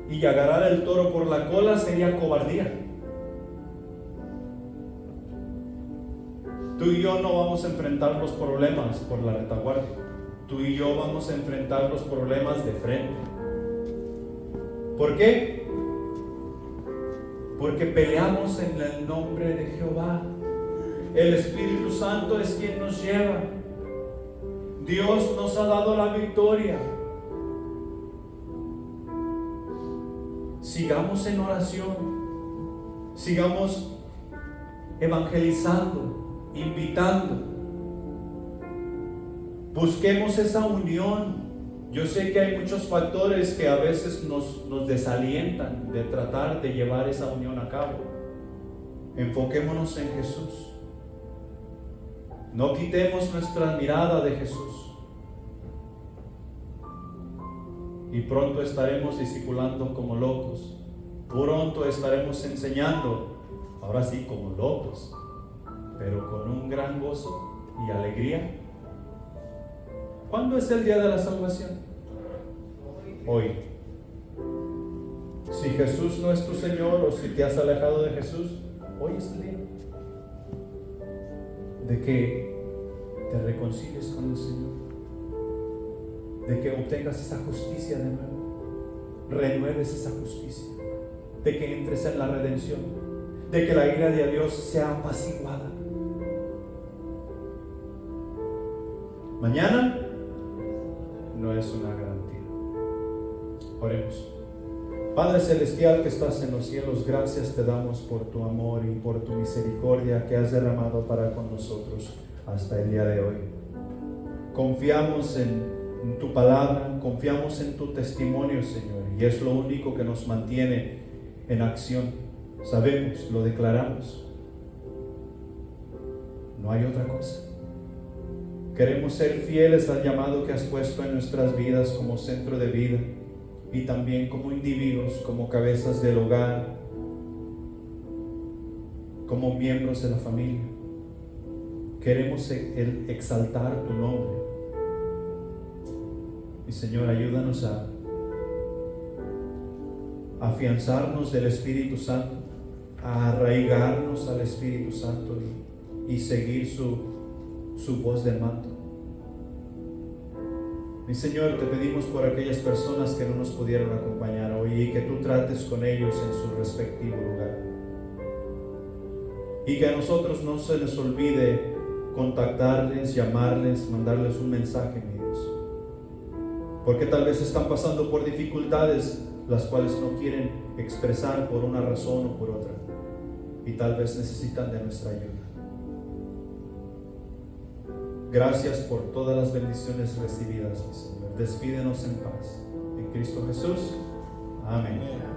y agarrar el toro por la cola sería cobardía. Tú y yo no vamos a enfrentar los problemas por la retaguardia. Tú y yo vamos a enfrentar los problemas de frente. ¿Por qué? Porque peleamos en el nombre de Jehová. El Espíritu Santo es quien nos lleva. Dios nos ha dado la victoria. Sigamos en oración, sigamos evangelizando, invitando, busquemos esa unión. Yo sé que hay muchos factores que a veces nos desalientan de tratar de llevar esa unión a cabo. Enfoquémonos en Jesús, no quitemos nuestra mirada de Jesús. Y pronto estaremos discipulando como locos. Pronto estaremos enseñando, ahora sí como locos, pero con un gran gozo y alegría. ¿Cuándo es el día de la salvación? Hoy. Si Jesús no es tu Señor, o si te has alejado de Jesús, hoy es el día de que te reconcilies con el Señor, de que obtengas esa justicia de nuevo, renueves esa justicia, de que entres en la redención, de que la ira de Dios sea apaciguada. Mañana no es una garantía. Oremos. Padre Celestial que estás en los cielos, gracias te damos por tu amor y por tu misericordia que has derramado para con nosotros hasta el día de hoy. Confiamos en tu palabra, confiamos en tu testimonio, Señor, y es lo único que nos mantiene en acción. Sabemos, lo declaramos. No hay otra cosa. Queremos ser fieles al llamado que has puesto en nuestras vidas como centro de vida y también como individuos, como cabezas del hogar, como miembros de la familia. Queremos exaltar tu nombre. Y Señor, ayúdanos a afianzarnos del Espíritu Santo, a arraigarnos al Espíritu Santo y seguir su voz de mando. Mi Señor, te pedimos por aquellas personas que no nos pudieron acompañar hoy y que tú trates con ellos en su respectivo lugar. Y que a nosotros no se les olvide contactarles, llamarles, mandarles un mensaje, mi Dios. Porque tal vez están pasando por dificultades las cuales no quieren expresar por una razón o por otra. Y tal vez necesitan de nuestra ayuda. Gracias por todas las bendiciones recibidas, mi Señor. Despídenos en paz. En Cristo Jesús. Amén.